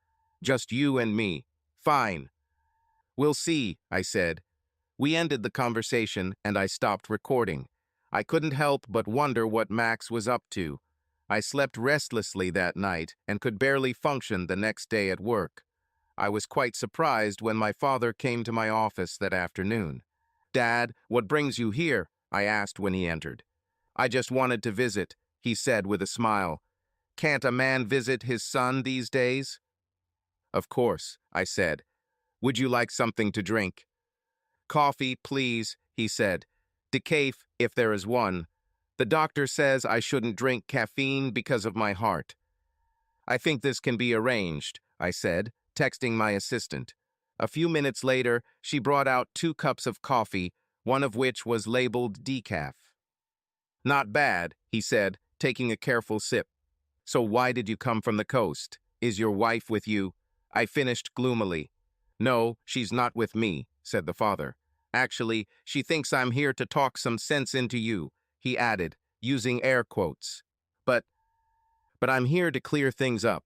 Just you and me. Fine. We'll see, I said. We ended the conversation and I stopped recording. I couldn't help but wonder what Max was up to. I slept restlessly that night and could barely function the next day at work. I was quite surprised when my father came to my office that afternoon. Dad, what brings you here? I asked when he entered. I just wanted to visit, he said with a smile. Can't a man visit his son these days? Of course, I said. Would you like something to drink? Coffee, please, he said. Decaf, if there is one. The doctor says I shouldn't drink caffeine because of my heart. I think this can be arranged, I said, texting my assistant. A few minutes later, she brought out 2 cups of coffee, one of which was labeled decaf. Not bad, he said, taking a careful sip. So why did you come from the coast? Is your wife with you? I finished gloomily. No, she's not with me, said the father. Actually, she thinks I'm here to talk some sense into you, he added, using air quotes. But I'm here to clear things up.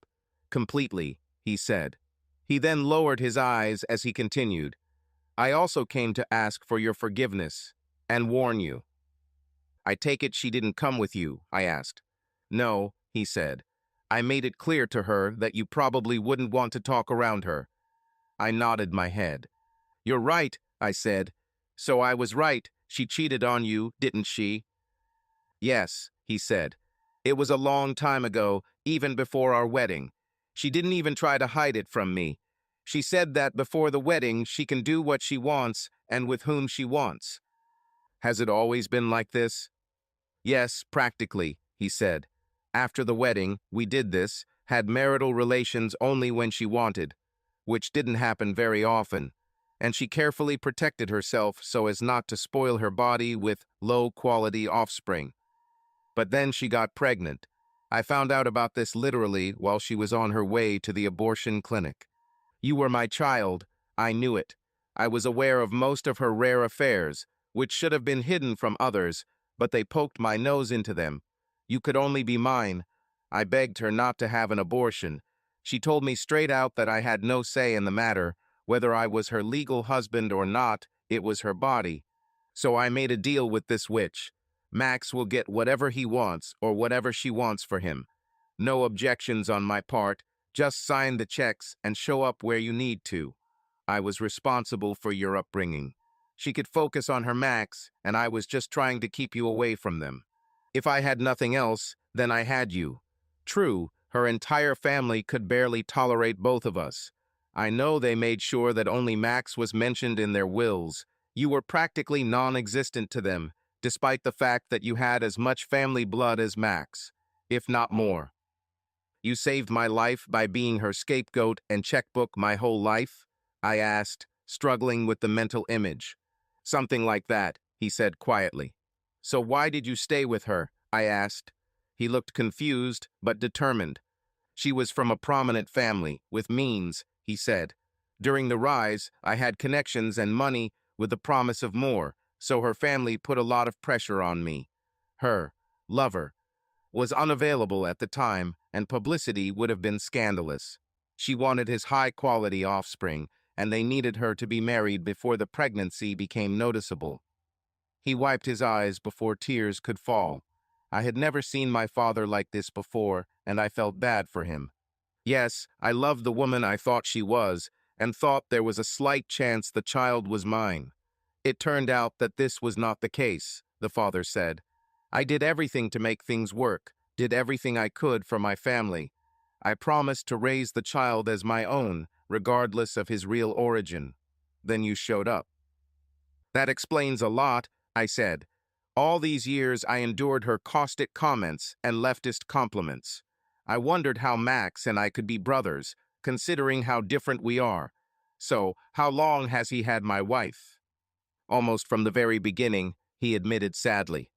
Completely, he said. He then lowered his eyes as he continued. I also came to ask for your forgiveness and warn you. I take it she didn't come with you, I asked. No, he said. I made it clear to her that you probably wouldn't want to talk around her. I nodded my head. You're right, I said. So I was right. She cheated on you, didn't she? Yes, he said. It was a long time ago, even before our wedding. She didn't even try to hide it from me. She said that before the wedding, she can do what she wants and with whom she wants. Has it always been like this? Yes, practically, he said. After the wedding, we did this, had marital relations only when she wanted, which didn't happen very often, and she carefully protected herself so as not to spoil her body with low-quality offspring. But then she got pregnant. I found out about this literally while she was on her way to the abortion clinic. You were my child. I knew it. I was aware of most of her rare affairs, which should have been hidden from others, but they poked my nose into them. You could only be mine. I begged her not to have an abortion. She told me straight out that I had no say in the matter. Whether I was her legal husband or not, it was her body. So I made a deal with this witch. Max will get whatever he wants or whatever she wants for him. No objections on my part. Just sign the checks and show up where you need to. I was responsible for your upbringing. She could focus on her Max, and I was just trying to keep you away from them. If I had nothing else, then I had you. True, her entire family could barely tolerate both of us. I know they made sure that only Max was mentioned in their wills. You were practically non-existent to them, despite the fact that you had as much family blood as Max, if not more. You saved my life by being her scapegoat and checkbook my whole life? I asked, struggling with the mental image. Something like that, he said quietly. So why did you stay with her? I asked. He looked confused, but determined. She was from a prominent family, with means, he said. During the rise, I had connections and money with the promise of more, so her family put a lot of pressure on me. Her lover was unavailable at the time, and publicity would have been scandalous. She wanted his high-quality offspring, and they needed her to be married before the pregnancy became noticeable. He wiped his eyes before tears could fall. I had never seen my father like this before, and I felt bad for him. Yes, I loved the woman I thought she was, and thought there was a slight chance the child was mine. It turned out that this was not the case, the father said. I did everything to make things work, did everything I could for my family. I promised to raise the child as my own, regardless of his real origin. Then you showed up. That explains a lot, I said. All these years I endured her caustic comments and leftist compliments. I wondered how Max and I could be brothers, considering how different we are. So, how long has he had my wife? Almost from the very beginning, he admitted sadly.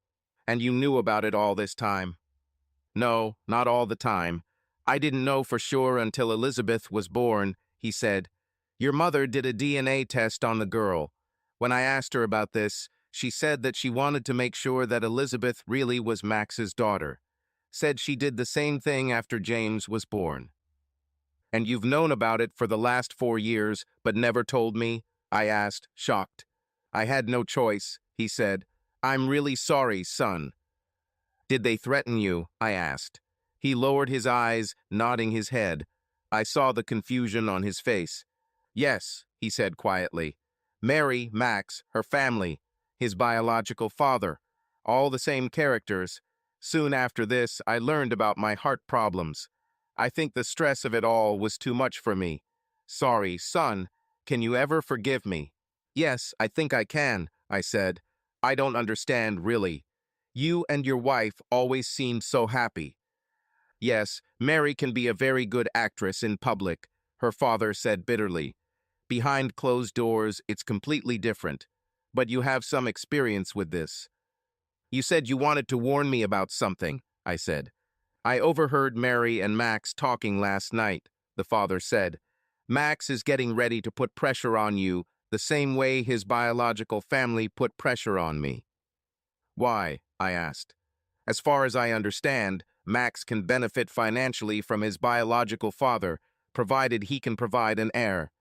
And you knew about it all this time? No, not all the time. I didn't know for sure until Elizabeth was born, he said. Your mother did a DNA test on the girl. When I asked her about this, she said that she wanted to make sure that Elizabeth really was Max's daughter. Said she did the same thing after James was born. And you've known about it for the last 4 years, but never told me? I asked, shocked. I had no choice, he said. I'm really sorry, son. Did they threaten you? I asked. He lowered his eyes, nodding his head. I saw the confusion on his face. Yes, he said quietly. Mary, Max, her family, his biological father, all the same characters. Soon after this, I learned about my heart problems. I think the stress of it all was too much for me. Sorry, son. Can you ever forgive me? Yes, I think I can, I said. I don't understand, really. You and your wife always seemed so happy. Yes, Mary can be a very good actress in public, her father said bitterly. Behind closed doors, it's completely different. But you have some experience with this. You said you wanted to warn me about something, I said. I overheard Mary and Max talking last night, the father said. Max is getting ready to put pressure on you the same way his biological family put pressure on me. Why? I asked. As far as I understand, Max can benefit financially from his biological father, provided he can provide an heir.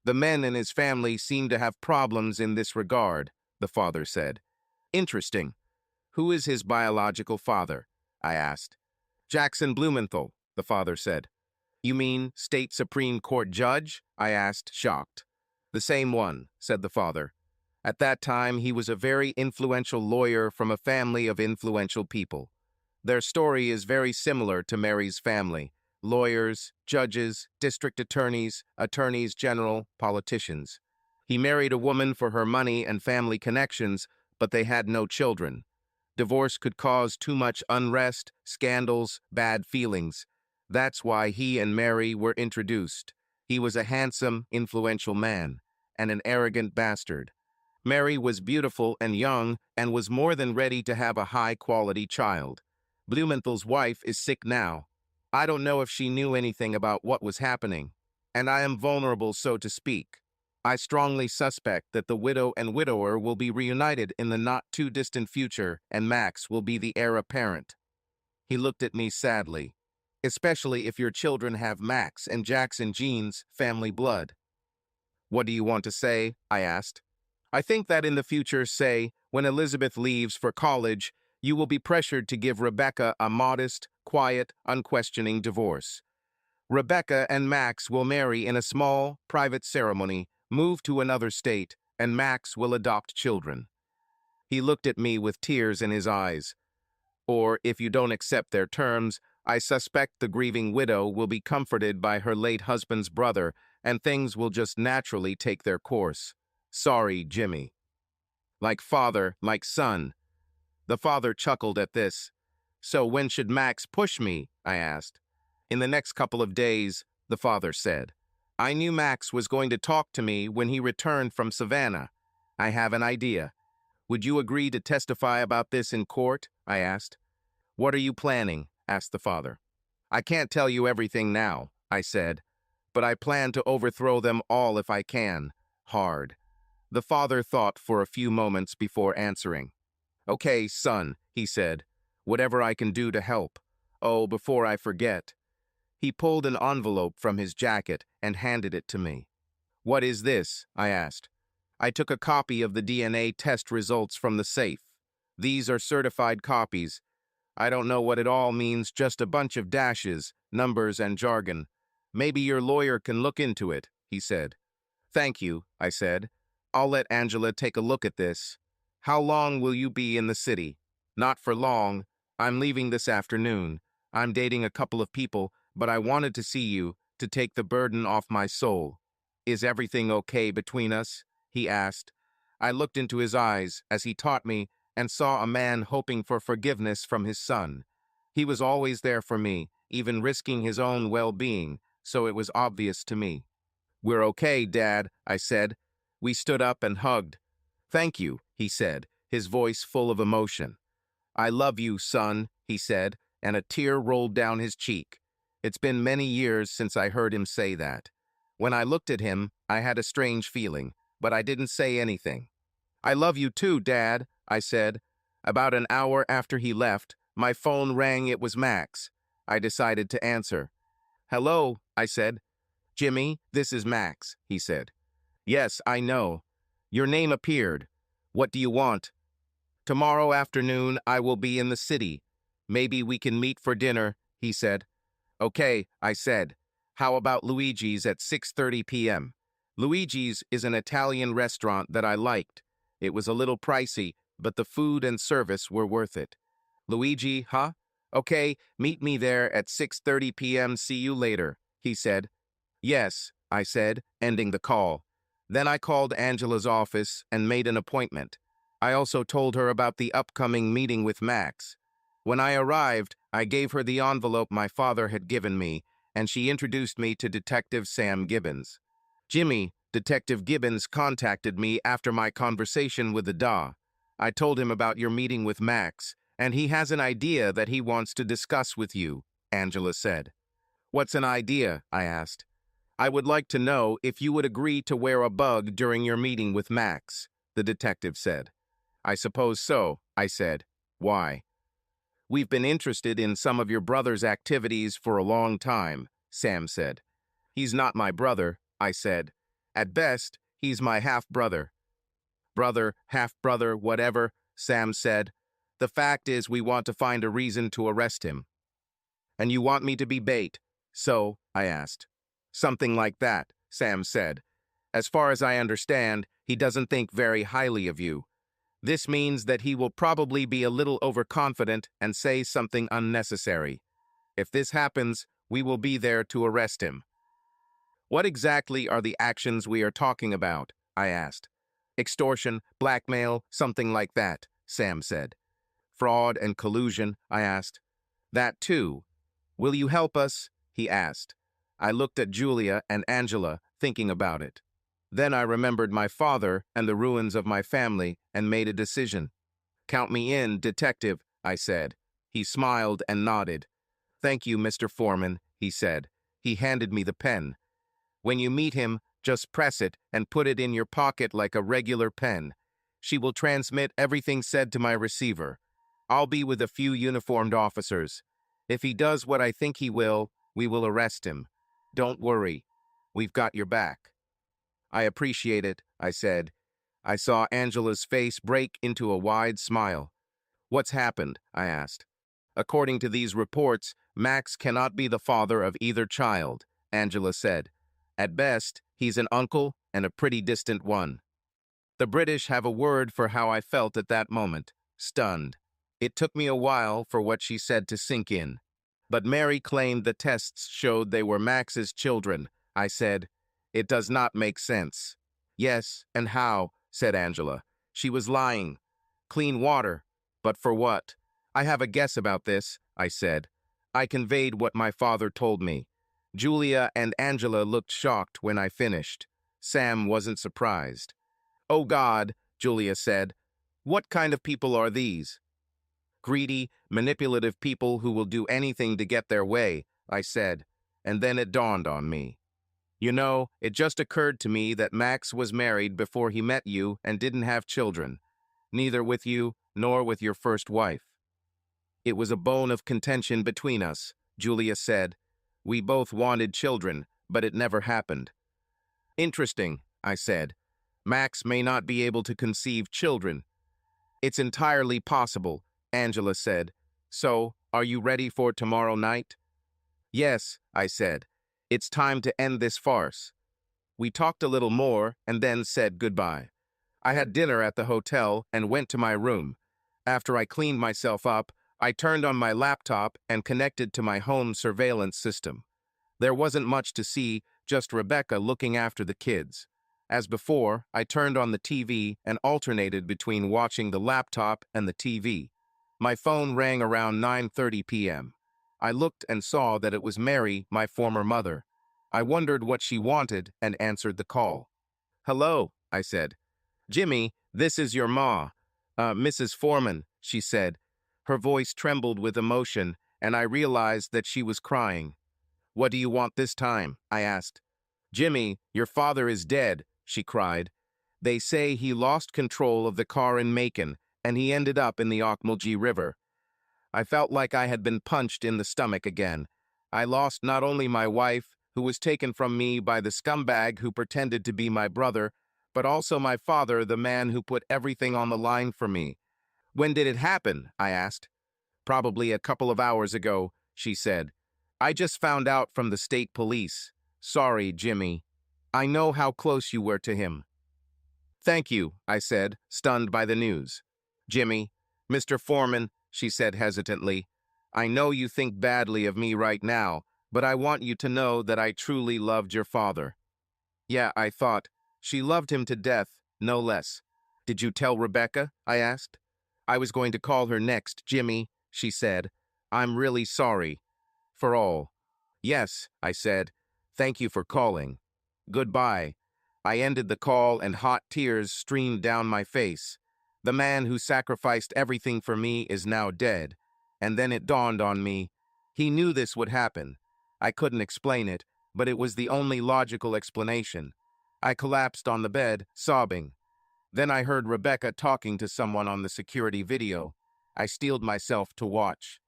The men in his family seem to have problems in this regard, the father said. Interesting. Who is his biological father? I asked. Jackson Blumenthal, the father said. You mean state Supreme Court judge? I asked, shocked. The same one, said the father. At that time, he was a very influential lawyer from a family of influential people. Their story is very similar to Mary's family. Lawyers, judges, district attorneys, attorneys general, politicians. He married a woman for her money and family connections, but they had no children. Divorce could cause too much unrest, scandals, bad feelings. That's why he and Mary were introduced. He was a handsome, influential man, and an arrogant bastard. Mary was beautiful and young and was more than ready to have a high-quality child. Blumenthal's wife is sick now. I don't know if she knew anything about what was happening, and I am vulnerable, so to speak. I strongly suspect that the widow and widower will be reunited in the not-too-distant future, and Max will be the heir apparent. He looked at me sadly. Especially if your children have Max and Jackson genes, family blood. What do you want to say? I asked. I think that in the future, say, when Elizabeth leaves for college, you will be pressured to give Rebecca a modest, quiet, unquestioning divorce. Rebecca and Max will marry in a small, private ceremony, move to another state, and Max will adopt children. He looked at me with tears in his eyes. Or, if you don't accept their terms, I suspect the grieving widow will be comforted by her late husband's brother, and things will just naturally take their course. Sorry, Jimmy. Like father, like son. The father chuckled at this. So when should Max push me? I asked. In the next couple of days, the father said. I knew Max was going to talk to me when he returned from Savannah. I have an idea. Would you agree to testify about this in court? I asked. What are you planning? Asked the father. I can't tell you everything now, I said, but I plan to overthrow them all if I can. Hard. The father thought for a few moments before answering. Okay, son, he said, whatever I can do to help. Oh, before I forget. He pulled an envelope from his jacket and handed it to me. What is this? I asked. I took a copy of the DNA test results from the safe. These are certified copies. I don't know what it all means, just a bunch of dashes, numbers, and jargon. Maybe your lawyer can look into it, he said. Thank you, I said. I'll let Angela take a look at this. How long will you be in the city? Not for long. I'm leaving this afternoon. I'm dating a couple of people, but I wanted to see you, to take the burden off my soul. Is everything okay between us? He asked. I looked into his eyes as he taught me and saw a man hoping for forgiveness from his son. He was always there for me, even risking his own well-being, so it was obvious to me. We're okay, Dad, I said. We stood up and hugged. Thank you, he said, his voice full of emotion. I love you, son, he said, and a tear rolled down his cheek. It's been many years since I heard him say that. When I looked at him, I had a strange feeling, but I didn't say anything. I love you too, Dad, I said. About an hour after he left, my phone rang. It was Max. I decided to answer. Hello, I said. Jimmy, this is Max, he said. Yes, I know. Your name appeared. What do you want? Tomorrow afternoon, I will be in the city. Maybe we can meet for dinner, he said. Okay, I said. How about Luigi's at 6:30 p.m.? Luigi's is an Italian restaurant that I liked. It was a little pricey, but the food and service were worth it. Luigi, huh? Okay, meet me there at 6:30 p.m. See you later, he said. Yes, I said, ending the call. Then I called Angela's office and made an appointment. I also told her about the upcoming meeting with Max. When I arrived, I gave her the envelope my father had given me, and she introduced me to Detective Sam Gibbons. Jimmy, Detective Gibbons contacted me after my conversation with the DA. I told him about your meeting with Max, and he has an idea that he wants to discuss with you, Angela said. What's an idea? I asked. I would like to know if you would agree to wear a bug during your meeting with Max, the detective said. I suppose so, I said. Why? We've been interested in some of your brother's activities for a long time, Sam said. He's not my brother, I said. At best, he's my half-brother. Brother, half-brother, whatever, Sam said. The fact is we want to find a reason to arrest him. And you want me to be bait? So, I asked. Something like that, Sam said. As far as I understand, he doesn't think very highly of you. This means that he will probably be a little overconfident and say something unnecessary. If this happens, we will be there to arrest him. What exactly are the actions we are talking about? I asked. Extortion, blackmail, something like that, Sam said. Fraud and collusion, I asked. That too. Will you help us? He asked. I looked at Julia and Angela, thinking about it. Then I remembered my father and the ruins of my family and made a decision. Count me in, detective, I said. He smiled and nodded. Thank you, Mr. Foreman, he said. He handed me the pen. When you meet him, just press it and put it in your pocket like a regular pen. She will transmit everything said to my receiver. I'll be with a few uniformed officers. If he does what I think he will, we will arrest him. Don't worry. We've got your back. I appreciate it, I said. I saw Angela's face break into a wide smile. What's happened? I asked. According to these reports, Max cannot be the father of either child, Angela said. At best, he's an uncle and a pretty distant one. The British have a word for how I felt at that moment, stunned. It took me a while for what she said to sink in. But Mary claimed the tests showed they were Max's children, I said. It does not make sense. Yes, and how, said Angela. She was lying. Clean water. But for what? I have a guess about this, I said. I conveyed what my father told me. Julia and Angela looked shocked when I finished. Sam wasn't surprised. Oh God, Julia said. What kind of people are these? Greedy, manipulative people who will do anything to get their way, I said, and then it dawned on me. You know, it just occurred to me that Max was married before he met you and didn't have children, neither with you nor with your first wife. It was a bone of contention between us, Julia said. We both wanted children, but it never happened. Interesting, I said. Max may not be able to conceive children. It's entirely possible, Angela said. So, are you ready for tomorrow night? Yes, I said. It's time to end this farce. We talked a little more and then said goodbye. I had dinner at the hotel and went to my room. After I cleaned myself up, I turned on my laptop and connected to my home surveillance system. There wasn't much to see, just Rebecca looking after the kids. As before, I turned on the TV and alternated between watching the laptop and the TV. My phone rang around 9:30 p.m. I looked and saw that it was Mary, my former mother. I wondered what she wanted and answered the call. Hello, I said. Jimmy, this is your ma. Mrs. Foreman, she said. Her voice trembled with emotion, and I realized that she was crying. What do you want this time? I asked. Jimmy, your father is dead, she cried. They say he lost control of the car in Macon, and he ended up in the Ocmulgee River. I felt like I had been punched in the stomach again. I lost not only my wife, who was taken from me by the scumbag who pretended to be my brother, but also my father, the man who put everything on the line for me. When did it happen? I asked. Probably a couple of hours ago, she said. I just found out from the state police. Sorry, Jimmy. I know how close you were to him. Thank you, I said, stunned by the news. Jimmy, Mr. Foreman, she said hesitantly, I know you think badly of me right now, but I want you to know that I truly loved your father. Yeah, I thought. She loved him to death, no less. Did you tell Rebecca? I asked. I was going to call her next, Jimmy, she said. I'm really sorry. For all. Yes, I said. Thank you for calling. Goodbye. I ended the call and hot tears streamed down my face. The man who sacrificed everything for me is now dead. And then it dawned on me. He knew this would happen. I couldn't explain it, but it was the only logical explanation. I collapsed on the bed, sobbing. Then I heard Rebecca talking to someone on the security video. I steeled myself to watch.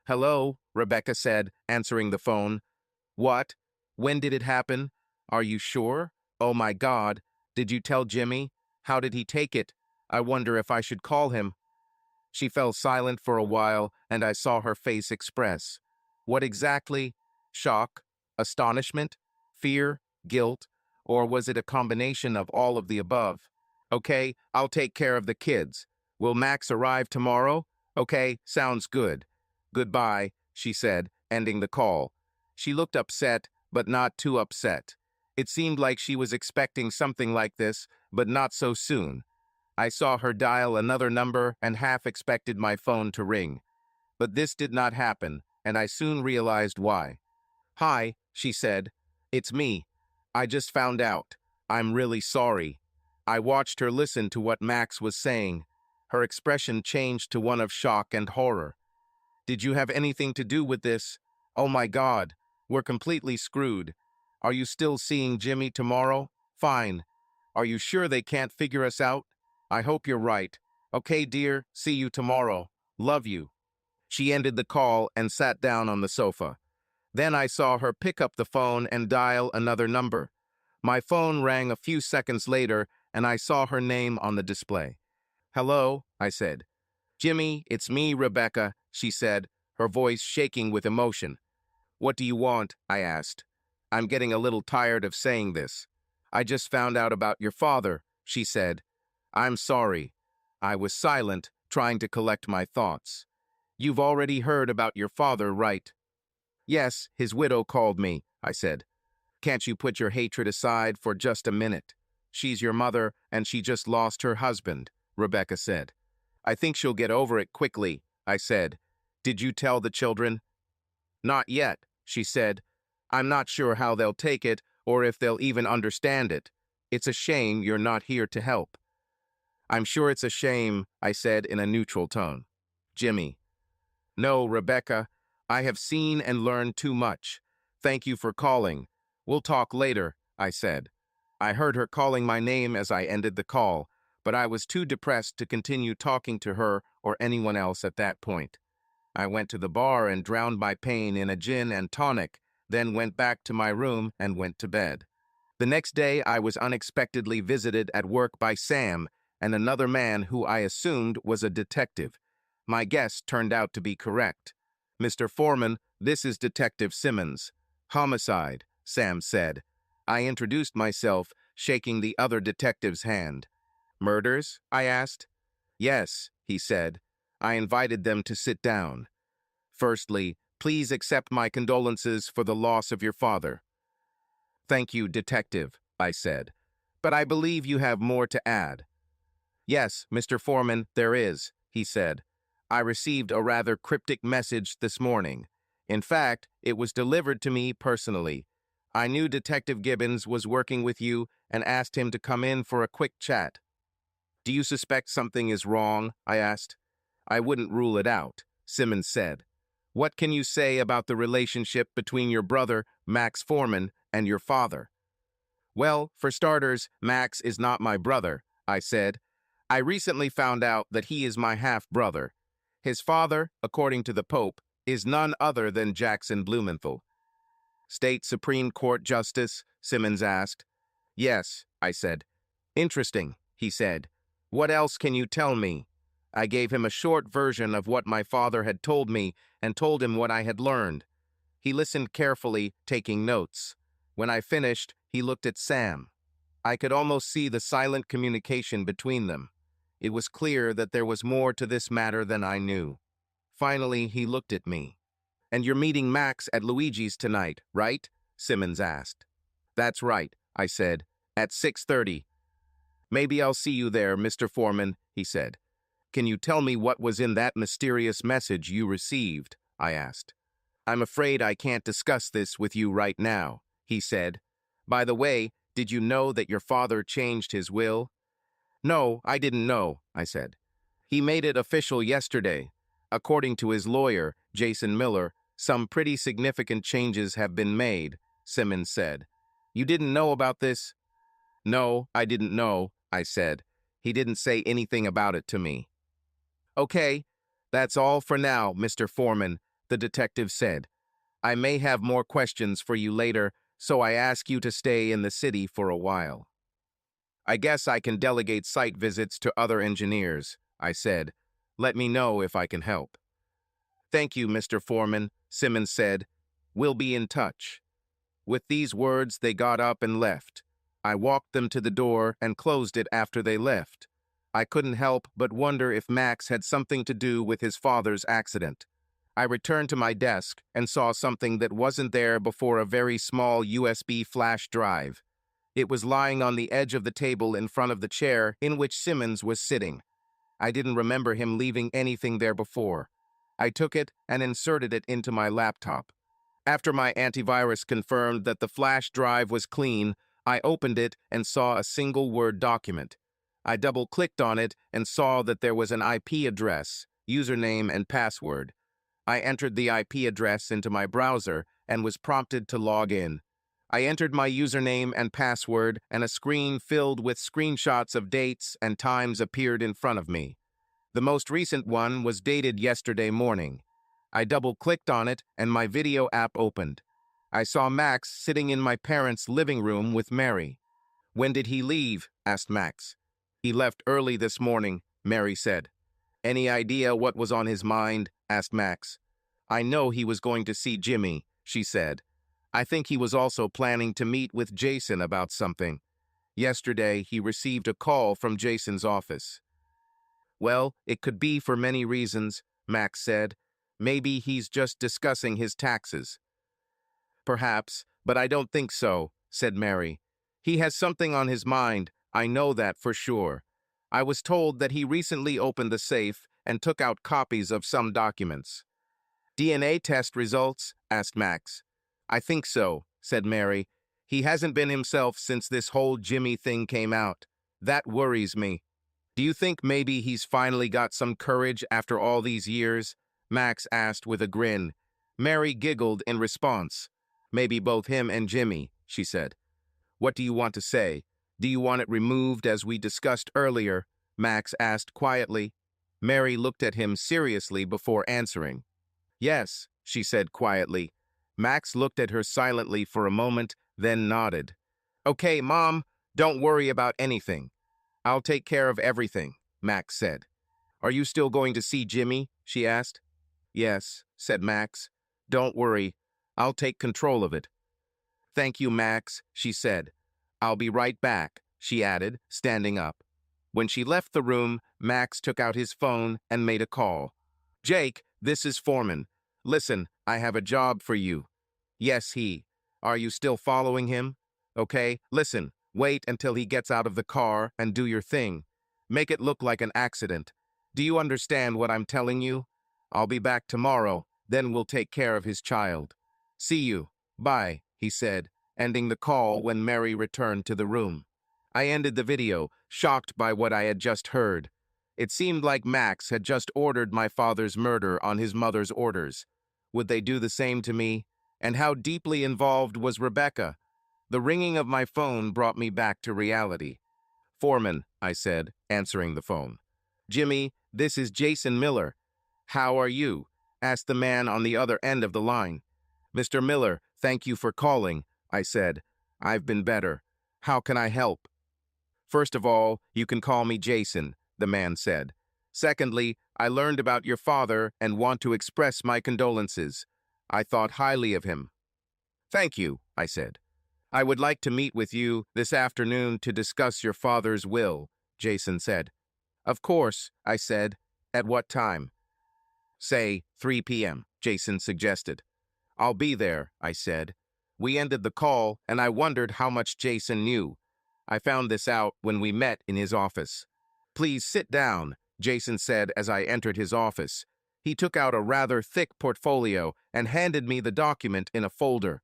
Hello, Rebecca said, answering the phone. What? When did it happen? Are you sure? Oh my God. Did you tell Jimmy? How did he take it? I wonder if I should call him. She fell silent for a while, and I saw her face express. What exactly? Shock? Astonishment? Fear? Guilt? Or was it a combination of all of the above? Okay, I'll take care of the kids. Will Max arrive tomorrow? Okay, sounds good. Goodbye, she said, ending the call. She looked upset, but not too upset. It seemed like she was expecting something like this, but not so soon. I saw her dial another number and half expected my phone to ring. But this did not happen, and I soon realized why. Hi, she said. It's me. I just found out. I'm really sorry. I watched her listen to what Max was saying. Her expression changed to one of shock and horror. Did you have anything to do with this? Oh my God, we're completely screwed. Are you still seeing Jimmy tomorrow? Fine. Are you sure they can't figure us out? I hope you're right. Okay, dear, see you tomorrow. Love you. She ended the call and sat down on the sofa. Then I saw her pick up the phone and dial another number. My phone rang a few seconds later, and I saw her name on the display. Hello, I said. Jimmy, it's me, Rebecca, she said, her voice shaking with emotion. What do you want? I asked. I'm getting a little tired of saying this. I just found out about your father, she said. I'm sorry. I was silent, trying to collect my thoughts. You've already heard about your father, right? Yes, his widow called me, I said. Can't you put your hatred aside for just a minute? She's your mother, and she just lost her husband, Rebecca said. I think she'll get over it quickly, I said. Did you tell the children? Not yet, she said. I'm not sure how they'll take it, or if they'll even understand it. It's a shame you're not here to help. I'm sure it's a shame, I said in a neutral tone. Jimmy. No, Rebecca. I have seen and learned too much. Thank you for calling. We'll talk later, I said. I heard her calling my name as I ended the call, but I was too depressed to continue talking to her or anyone else at that point. I went to the bar and drowned my pain in a gin and tonic, then went back to my room and went to bed. The next day, I was unexpectedly visited at work by Sam and another man who I assumed was a detective. My guess turned out to be correct. "Mr. Foreman, this is Detective Simmons." "Homicide," Sam said. I introduced myself, shaking the other detective's hand. "Murders?" I asked. "Yes," he said. I invited them to sit down. "Firstly, please accept my condolences for the loss of your father." "Thank you, Detective," I said. "But I believe you have more to add." "Yes, Mr. Foreman, there is," he said. "I received a rather cryptic message this morning. In fact, it was delivered to me personally. I knew Detective Gibbons was working with you and asked him to come in for a quick chat." "Do you suspect something is wrong?" I asked. "I wouldn't rule it out," Simmons said. "What can you say about the relationship between your brother, Max Foreman, and your father?" "Well, for starters, Max is not my brother," I said. "I recently found out that he is my half-brother. His father, according to the Pope, is none other than Jackson Blumenthal." "State Supreme Court Justice?" Simmons asked. "Yes," I said. "Interesting," he said. "What else can you tell me?" I gave him a short version of what my father had told me and told him what I had learned. He listened carefully, taking notes. When I finished, he looked at Sam. I could almost see the silent communication between them. It was clear that there was more to this matter than I knew. Finally, he looked at me. "And you're meeting Max at Luigi's tonight, right?" Simmons asked. "That's right," I said. "At 6:30. "Maybe I'll see you there, Mr. Foreman," he said. "Can you tell me what was in that mysterious message you received?" I asked. "I'm afraid I can't discuss this with you right now," he said. "By the way, did you know that your father changed his will?" "No, I didn't know," I said. "He made it official yesterday. According to his lawyer, Jason Miller, some pretty significant changes have been made," Simmons said. "You didn't know about this?" "No, I didn't know," I said. "He didn't say anything about it to me." "Okay, that's all for now, Mr. Foreman," the detective said. "I may have more questions for you later, so I ask you to stay in the city for a while." "I guess I can delegate site visits to other engineers," I said. "Let me know if I can help." "Thank you, Mr. Foreman," Simmons said. "We'll be in touch." With these words, they got up and left. I walked them to the door and closed it after they left. I couldn't help but wonder if Max had something to do with his father's accident. I returned to my desk and saw something that wasn't there before: a very small USB flash drive. It was lying on the edge of the table in front of the chair in which Simmons was sitting. I didn't remember him leaving anything there before. I took it and inserted it into my laptop. After my antivirus confirmed that the flash drive was clean, I opened it and saw a single Word document. I double-clicked on it and saw that there was an IP address, username, and password. I entered the IP address into my browser and was prompted to log in. I entered my username and password, and a screen filled with screenshots of dates and times appeared in front of me. The most recent one was dated yesterday morning. I double-clicked on it, and my video app opened. I saw Max sitting in my parents' living room with Mary. "When did he leave?" asked Max. "He left early this morning," Mary said. "Any idea what was on his mind?" asked Max. "I know he was going to see Jimmy," she said. "I think he was also planning to meet with Jason about something. Yesterday, he received a call from Jason's office." "Well, it could be for many reasons," Max said. "Maybe he's just discussing his taxes." "Perhaps, but I don't think so," said Mary. "He has something on his mind, I know that for sure. I was told that he recently opened the safe and took out copies of some documents." "DNA test results?" asked Max. "I think so," said Mary. "He hasn't been himself since this whole Jimmy thing came out. That worries me." "Do you think maybe he's finally got some courage after all these years?" Max asked with a grin. Mary giggled in response. "Maybe both him and Jimmy," she said. "What do you want to say? Do you want it removed as we discussed earlier?" Max asked quietly. Mary looked at him seriously before answering. "Yes," she said quietly. Max looked at her silently for a moment, then nodded. Okay, Mom, don't worry about anything. I'll take care of everything, Max said. Are you still going to see Jimmy? She asked. Yes, said Max. Don't worry. I'll take control of it. Thank you, Max, she said. I'll be right back, she added, standing up. When she left the room, Max took out his phone and made a call. Jake, this is Foreman. Listen, I have a job for you. Yes, he. Are you still following him? Okay, listen, wait until he gets out of the car and do your thing. Make it look like an accident. Do you understand what I'm telling you? I'll be back tomorrow, then we'll take care of his child. See you. Bye, he said, ending the call when Mary returned to the room. I ended the video, shocked by what I had just heard. It seemed like Max had just ordered my father's murder on his mother's orders. Would they do the same to me? And how deeply involved was Rebecca? The ringing of my phone brought me back to reality. Foreman, I said, answering the phone. Jimmy, this is Jason Miller. How are you? Asked the man on the other end of the line. Mr. Miller, thank you for calling, I said. I've been better. How can I help? First of all, you can call me Jason, the man said. Secondly, I learned about your father and want to express my condolences. I thought highly of him. Thank you, I said. I would like to meet with you this afternoon to discuss your father's will, Jason said. Of course, I said. At what time? Say 3 p.m., Jason suggested. I'll be there, I said. We ended the call, and I wondered how much Jason knew. I found this out when we met in his office. Please sit down, Jason said as I entered his office. He took out a rather thick portfolio and handed me the document in a folder.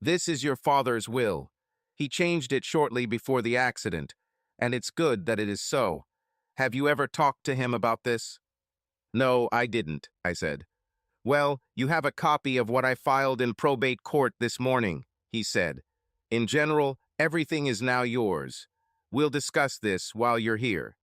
This is your father's will. He changed it shortly before the accident, and it's good that it is so. Have you ever talked to him about this? No, I didn't, I said. Well, you have a copy of what I filed in probate court this morning, he said. In general, everything is now yours. We'll discuss this while you're here.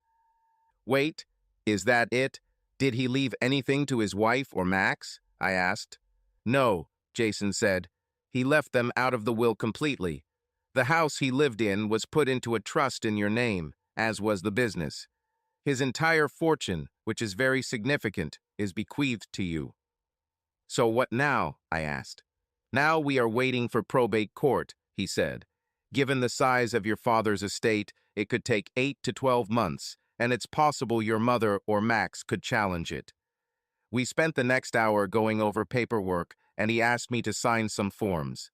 Wait, is that it? Did he leave anything to his wife or Max? I asked. No, Jason said. He left them out of the will completely. The house he lived in was put into a trust in your name, as was the business. His entire fortune, which is very significant, is bequeathed to you. So what now? I asked. Now we are waiting for probate court, he said. Given the size of your father's estate, it could take 8 to 12 months, and it's possible your mother or Max could challenge it. We spent the next hour going over paperwork, and he asked me to sign some forms.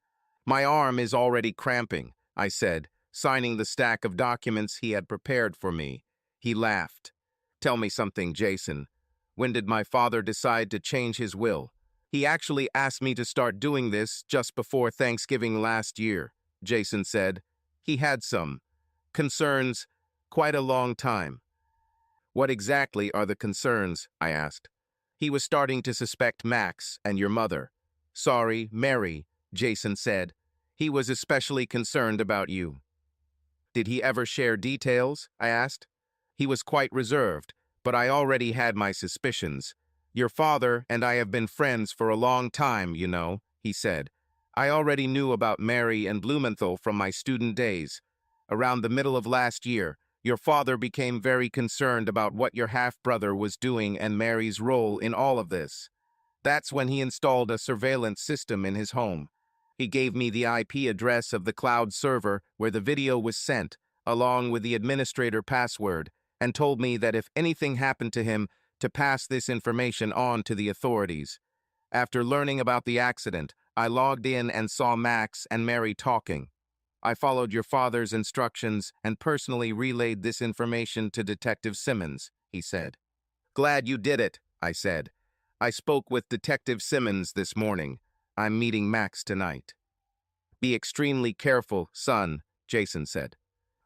My arm is already cramping, I said, signing the stack of documents he had prepared for me. He laughed. Tell me something, Jason. When did my father decide to change his will? He actually asked me to start doing this just before Thanksgiving last year, Jason said. He had some concerns, quite a long time. What exactly are the concerns? I asked. He was starting to suspect Max and your mother. Sorry, Mary, Jason said. He was especially concerned about you. Did he ever share details? I asked. He was quite reserved, but I already had my suspicions. Your father and I have been friends for a long time, you know, he said. I already knew about Mary and Blumenthal from my student days. Around the middle of last year, your father became very concerned about what your half-brother was doing and Mary's role in all of this. That's when he installed a surveillance system in his home. He gave me the IP address of the cloud server where the video was sent, along with the administrator password, and told me that if anything happened to him, to pass this information on to the authorities. After learning about the accident, I logged in and saw Max and Mary talking. I followed your father's instructions and personally relayed this information to Detective Simmons, he said. Glad you did it, I said. I spoke with Detective Simmons this morning. I'm meeting Max tonight. Be extremely careful, son, Jason said.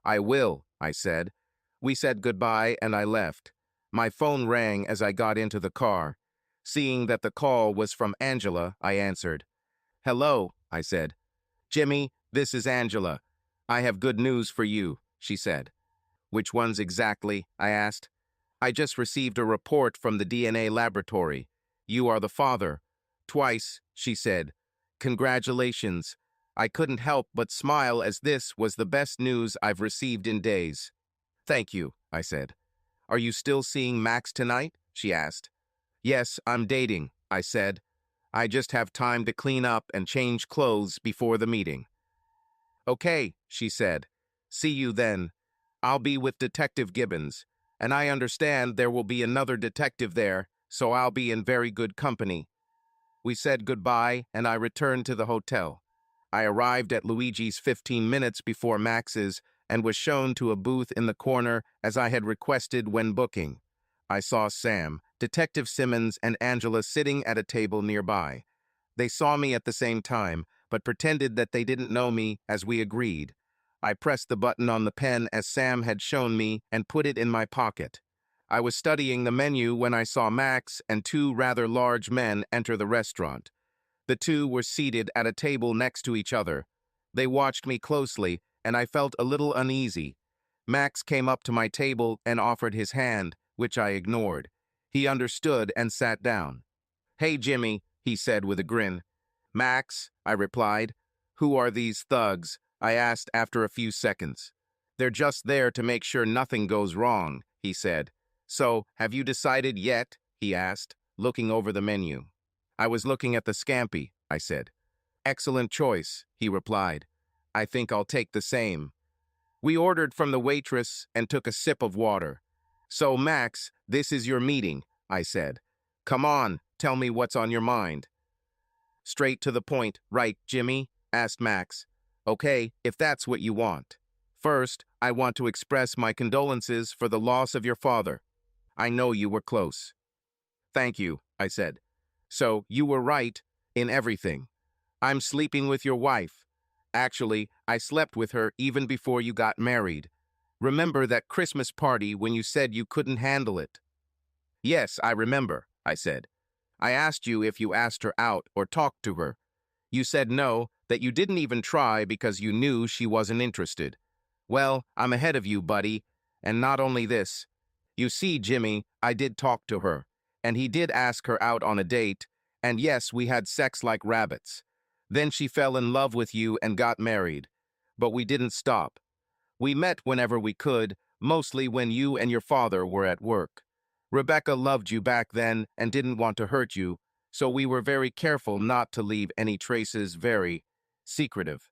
I will, I said. We said goodbye and I left. My phone rang as I got into the car. Seeing that the call was from Angela, I answered. Hello, I said. Jimmy, this is Angela. I have good news for you, she said. Which ones exactly? I asked. I just received a report from the DNA laboratory. You are the father. Twice, she said. Congratulations. I couldn't help but smile as this was the best news I've received in days. Thank you, I said. Are you still seeing Max tonight? She asked. Yes, I'm dating, I said. I just have time to clean up and change clothes before the meeting. Okay, she said. See you then. I'll be with Detective Gibbons, and I understand there will be another detective there, so I'll be in very good company. We said goodbye, and I returned to the hotel. I arrived at Luigi's 15 minutes before Max's and was shown to a booth in the corner as I had requested when booking. I saw Sam, Detective Simmons, and Angela sitting at a table nearby. They saw me at the same time, but pretended that they didn't know me as we agreed. I pressed the button on the pen as Sam had shown me and put it in my pocket. I was studying the menu when I saw Max and two rather large men enter the restaurant. The two were seated at a table next to each other. They watched me closely, and I felt a little uneasy. Max came up to my table and offered his hand, which I ignored. He understood and sat down. Hey, Jimmy, he said with a grin. Max, I replied. Who are these thugs? I asked after a few seconds. They're just there to make sure nothing goes wrong, he said. So, have you decided yet? He asked, looking over the menu. I was looking at the scampi, I said. Excellent choice, he replied. I think I'll take the same. We ordered from the waitress and took a sip of water. So, Max, this is your meeting, I said. Come on, tell me what's on your mind. Straight to the point, right, Jimmy? Asked Max. Okay, if that's what you want. First, I want to express my condolences for the loss of your father. I know you were close. Thank you, I said. So, you were right in everything. I'm sleeping with your wife. Actually, I slept with her even before you got married. Remember that Christmas party when you said you couldn't handle it? Yes, I remember, I said. I asked you if you asked her out or talked to her. You said no, that you didn't even try because you knew she wasn't interested. Well, I'm ahead of you, buddy. And not only this. You see, Jimmy, I did talk to her, and he did ask her out on a date, and yes, we had sex like rabbits. Then she fell in love with you and got married. But we didn't stop. We met whenever we could, mostly when you and your father were at work. Rebecca loved you back then and didn't want to hurt you, so we were very careful not to leave any traces very secretive.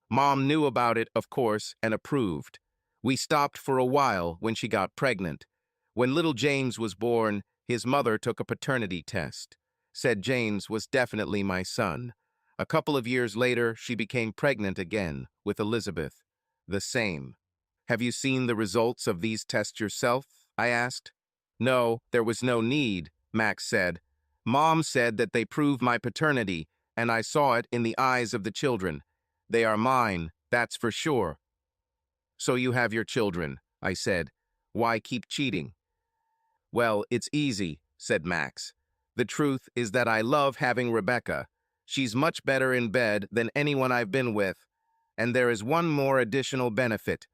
Mom knew about it, of course, and approved. We stopped for a while when she got pregnant. When little James was born, his mother took a paternity test. Said James was definitely my son. A couple of years later, she became pregnant again with Elizabeth. The same. Have you seen the results of these tests yourself? I asked. No, there was no need, Max said. Mom said that they prove my paternity, and I saw it in the eyes of the children. They are mine, that's for sure. So you have your children, I said. Why keep cheating? Well, it's easy, said Max. The truth is that I love having Rebecca. She's much better in bed than anyone I've been with. And there is one more additional benefit.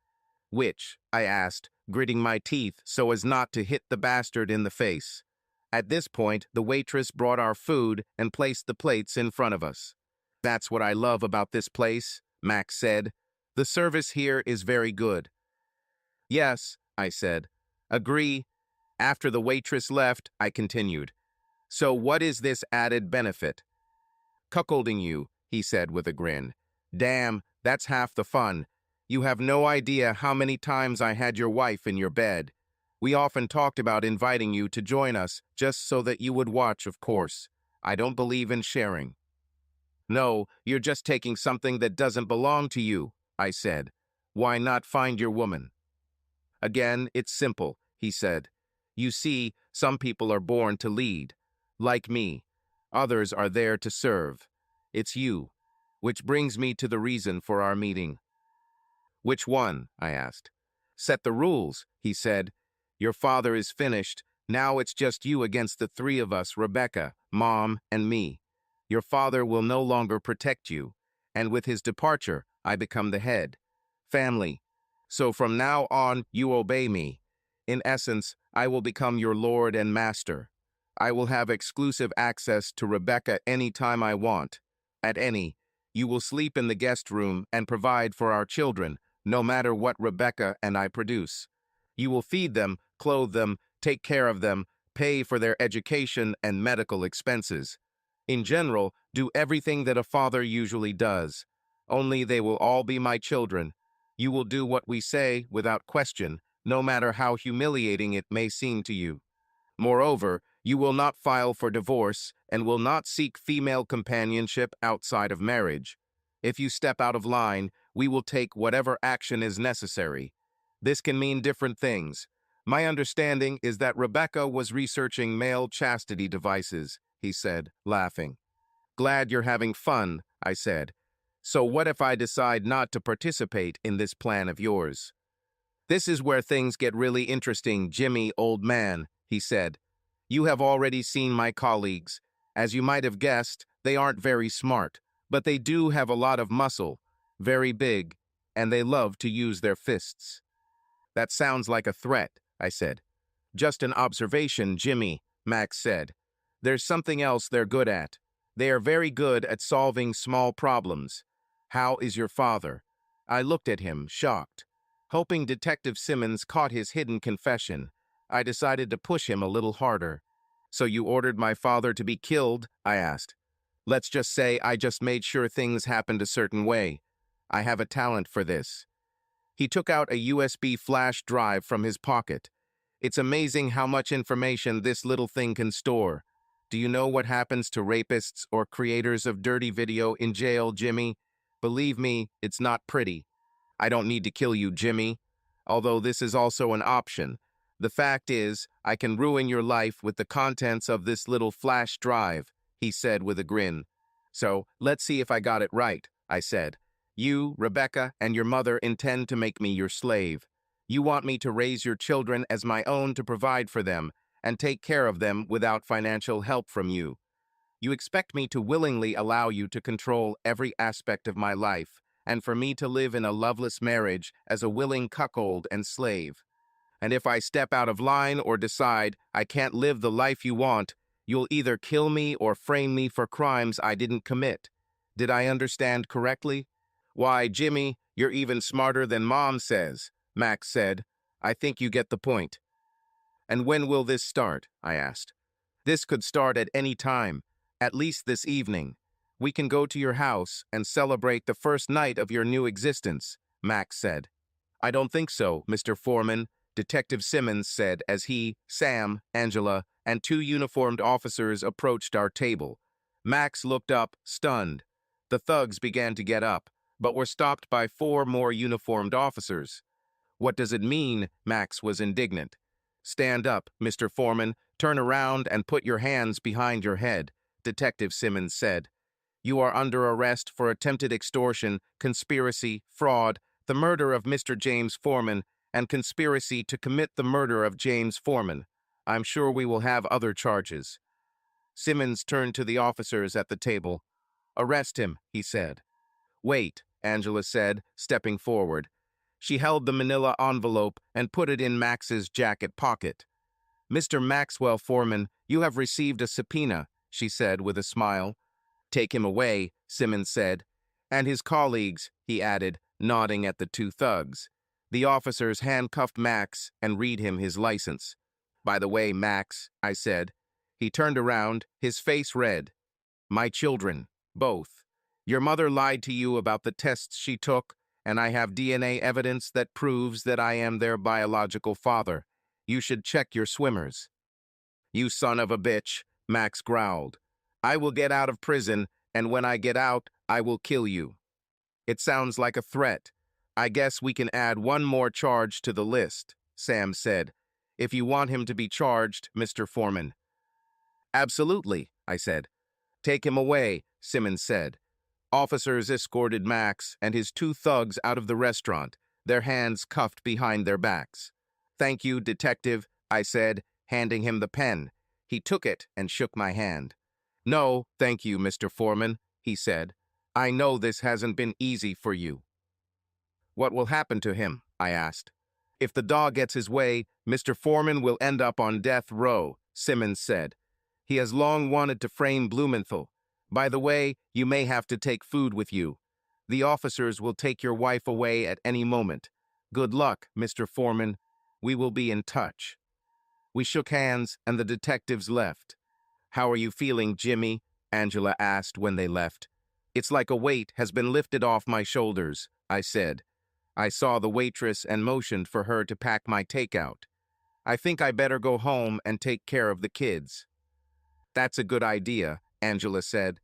Which? I asked, gritting my teeth so as not to hit the bastard in the face. At this point, the waitress brought our food and placed the plates in front of us. That's what I love about this place, Max said. The service here is very good. Yes, I said. Agree. After the waitress left, I continued. So what is this added benefit? Cuckolding you, he said with a grin. Damn, that's half the fun. You have no idea how many times I had your wife in your bed. We often talked about inviting you to join us just so that you would watch, of course. I don't believe in sharing. No, you're just taking something that doesn't belong to you, I said. Why not find your woman? Again, it's simple, he said. You see, some people are born to lead. Like me. Others are there to serve. It's you. Which brings me to the reason for our meeting. Which one? I asked. Set the rules, he said. Your father is finished. Now it's just you against the three of us, Rebecca, Mom, and me. Your father will no longer protect you, and with his departure, I become the head. Family. So from now on, you obey me. In essence, I will become your lord and master. I will have exclusive access to Rebecca any time I want. At any. You will sleep in the guest room and provide for our children, no matter what Rebecca and I produce. You will feed them, clothe them, take care of them, pay for their education and medical expenses. In general, do everything that a father usually does. Only they will all be my children. You will do what we say without question, no matter how humiliating it may seem to you. Moreover, you will not file for divorce and will not seek female companionship outside of marriage. If you step out of line, we will take whatever action is necessary. This can mean different things. My understanding is that Rebecca was researching male chastity devices, he said, laughing. Glad you're having fun, I said. So what if I decide not to participate in this plan of yours? This is where things get really interesting, Jimmy, old man, he said. You have already seen my colleagues. As you might have guessed, they aren't very smart, but they do have a lot of muscle, very big, and they love to use their fists. That sounds like a threat, I said. Just an observation, Jimmy, Max said. There's something else they're good at. They are very good at solving small problems. How is your father? I looked at him, shocked. Hoping Detective Simmons caught his hidden confession, I decided to push him a little harder. So you ordered my father to be killed? I asked. Let's just say I just made sure things happened a certain way. I have a talent for this. He took out a USB flash drive from his pocket. It's amazing how much information this little thing can store. Do you know what happens to rapists or creators of dirty video in jail, Jimmy? Believe me, it's not pretty. I don't need to kill you, Jimmy. Although this is also an option. The fact is, I can ruin your life with the contents of this little flash drive, he said with a grin. So, let's see if I got it right, I said. You, Rebecca, and your mother intend to make me your slave. You want me to raise your children as my own to provide for them and take care of them without financial help from you. You expect me to willingly allow you to control every aspect of my life and for me to live in a loveless marriage as a willing cuckold and slave. And if I step out of line or decide I can't live the life you want, you'll either kill me or frame me for crimes I didn't commit. Did I understand correctly? Why, Jimmy, you're even smarter than Mom says, Max said. I think you get the point. And when will this start? I asked. This could start at any time, at least this evening. We can go to your house and celebrate the first night of your new existence, Max said. I don't think so, Mr. Foreman, Detective Simmons said as he, Sam, Angela, and two uniformed officers approached our table. Max looked up, stunned. The thugs began to get up, but were stopped by four more uniformed officers. What does it mean? Max was indignant. Stand up, Mr. Foreman, turn around and put your hands behind your head, Detective Simmons said. You are under arrest for attempted extortion, conspiracy, fraud, the murder of Mr. James Foreman, and conspiracy to commit the murder of James Foreman. I'm sure we will have other charges. Simmons turned to the officers at the table. Arrest him, he said. Wait, Angela said, stepping forward. She held the manila envelope and put it in Max's jacket pocket. Mr. Maxwell Foreman, you have received a subpoena, she said with a smile. Take him away, Simmons said. And his colleagues, he added, nodding at the two thugs. The officers handcuffed Max and read him his license. By the way, Max, I said. He turned around, his face red. My children, both. Your mother lied to you about the tests she took, and I have DNA evidence that proves that I am their biological father. You should check your swimmers. You son of a bitch, Max growled. I will get out of prison, and when I get out, I will kill you. It sounds like a threat. I guess we can add one more charge to the list, Sam said. If you want him to be charged, Mr. Foreman. Absolutely, I said. Take him away, Simmons said. Officers escorted Max and his two thugs out of the restaurant, their hands cuffed behind their backs. Thank you, detective, I said, handing him the pen. He took it and shook my hand. No, thank you, Mr. Foreman, he said. I know this hasn't been easy for you. What will happen to him? I asked. If the dog gets his way, Mr. Foreman will end up on death row, Simmons said. He has long wanted to frame Blumenthal. By the way, you may have to take food with you. The officers will take your wife away at any moment. Good luck, Mr. Foreman. We will be in touch." We shook hands, and the detectives left. "How are you feeling, Jimmy?" Angela asked when they left. "It's like a weight has been lifted off my shoulders," I said. I saw the waitress and motioned for her to pack my takeout. "I think I better go home and take care of the kids." "That's a good idea," Angela said.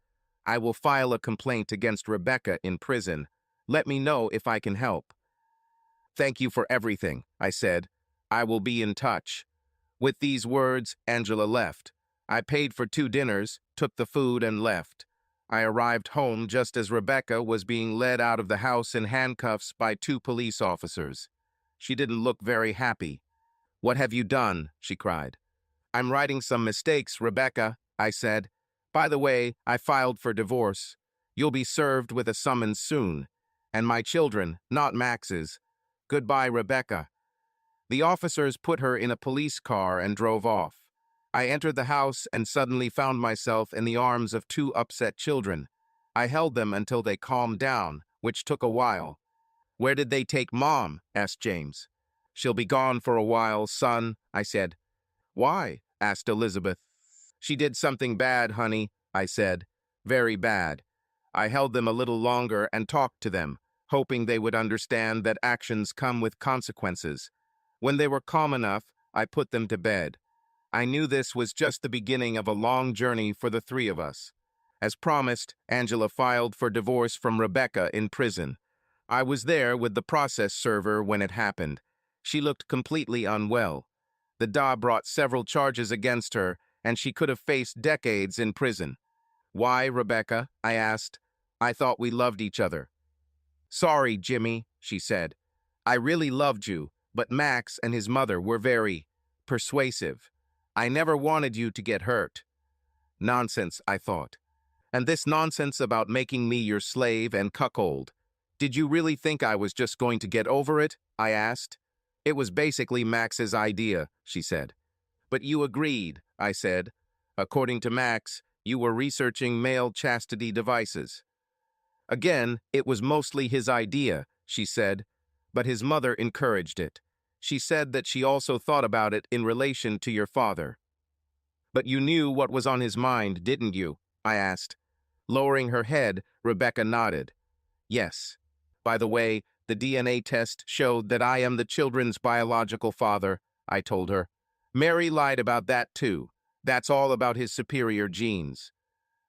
"I will file a complaint against Rebecca in prison. Let me know if I can help." "Thank you for everything," I said. "I will be in touch." With these words, Angela left. I paid for 2 dinners, took the food, and left. I arrived home just as Rebecca was being led out of the house in handcuffs by 2 police officers. She didn't look very happy. "What have you done?" she cried. "I'm writing some mistakes, Rebecca," I said. "By the way, I filed for divorce. You'll be served with a summons soon. And my children, not Max's. Goodbye, Rebecca." The officers put her in a police car and drove off. I entered the house and suddenly found myself in the arms of 2 upset children. I held them until they calmed down, which took a while. "Where did they take Mom?" asked James. "She'll be gone for a while, son," I said. "Why?" asked Elizabeth. "She did something bad, honey," I said. "Very bad." I held them a little longer and talked to them, hoping they would understand that actions come with consequences. When they were calm enough, I put them to bed. I knew this was just the beginning of a long journey for the 3 of us. As promised, Angela filed for divorce from Rebecca in prison. I was there with the process server when it happened. She looked completely unwell. The DA brought several charges against her, and she could have faced decades in prison. "Why, Rebecca?" I asked. "I thought we loved each other." "Sorry, Jimmy," she said. "I really loved you, but Max and his mother were very persuasive. I never wanted you to get hurt." Nonsense, I thought. And this nonsense about making me your slave and cuckold. "Did you really think I was just going to get over it?" I asked. "It was basically Max's idea," she said. "But you agreed," I said. "According to Max, you were researching male chastity devices." "Again, it was mostly his idea," she said, "but his mother encouraged it. She said that she also thought about it in relation to your father." "But you knew what was on his mind, didn't you?" I asked. Lowering her head, Rebecca nodded. "Yes. By the way, the DNA test showed that I am the children's biological father," I told her. "Mary lied about that too. That's all about his superior genes."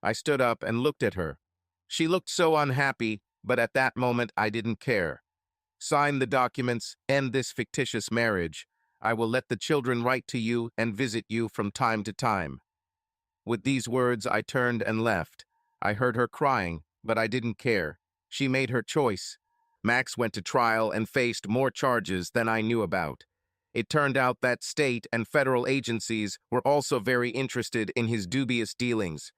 I stood up and looked at her. She looked so unhappy, but at that moment I didn't care. "Sign the documents, end this fictitious marriage. I will let the children write to you and visit you from time to time." With these words, I turned and left. I heard her crying, but I didn't care. She made her choice. Max went to trial and faced more charges than I knew about. It turned out that state and federal agencies were also very interested in his dubious dealings.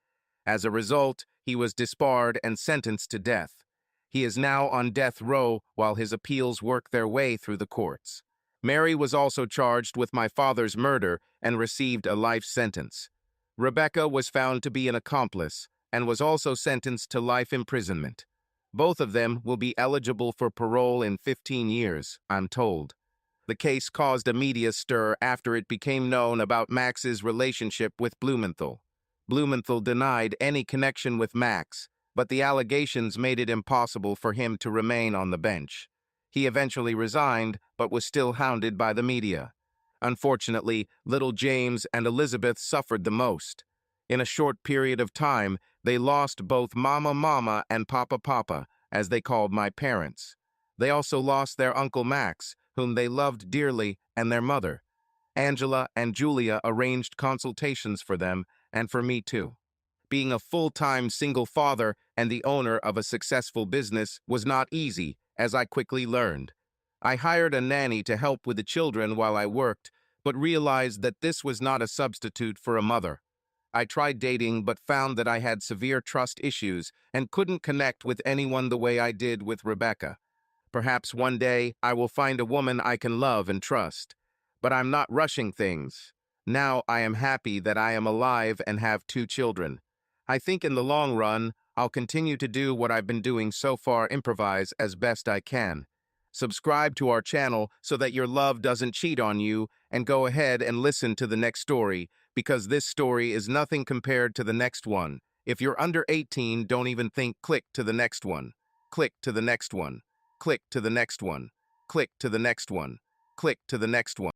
As a result, he was disbarred and sentenced to death. He is now on death row while his appeals work their way through the courts. Mary was also charged with my father's murder and received a life sentence. Rebecca was found to be an accomplice and was also sentenced to life imprisonment. Both of them will be eligible for parole in 15 years, I'm told. The case caused a media stir after it became known about Max's relationship with Blumenthal. Blumenthal denied any connection with Max, but the allegations made it impossible for him to remain on the bench. He eventually resigned, but was still hounded by the media. Unfortunately, little James and Elizabeth suffered the most. In a short period of time, they lost both Mama and Papa, as they called my parents. They also lost their Uncle Max, whom they loved dearly, and their mother. Angela and Julia arranged consultations for them, and for me too. Being a full-time single father and the owner of a successful business was not easy, as I quickly learned. I hired a nanny to help with the children while I worked, but realized that this was not a substitute for a mother. I tried dating but found that I had severe trust issues and couldn't connect with anyone the way I did with Rebecca. Perhaps one day I will find a woman I can love and trust. But I'm not rushing things. Now I am happy that I am alive and have 2 children. I think in the long run, I'll continue to do what I've been doing so far, improvise as best I can. Subscribe to our channel so that your love doesn't cheat on you, and go ahead and listen to the next story, because this story is nothing compared to the next one. If you're under 18, don't even think. Click to the next one. Click to the next one. Click to the next one. Click to the next one. Click to the next one.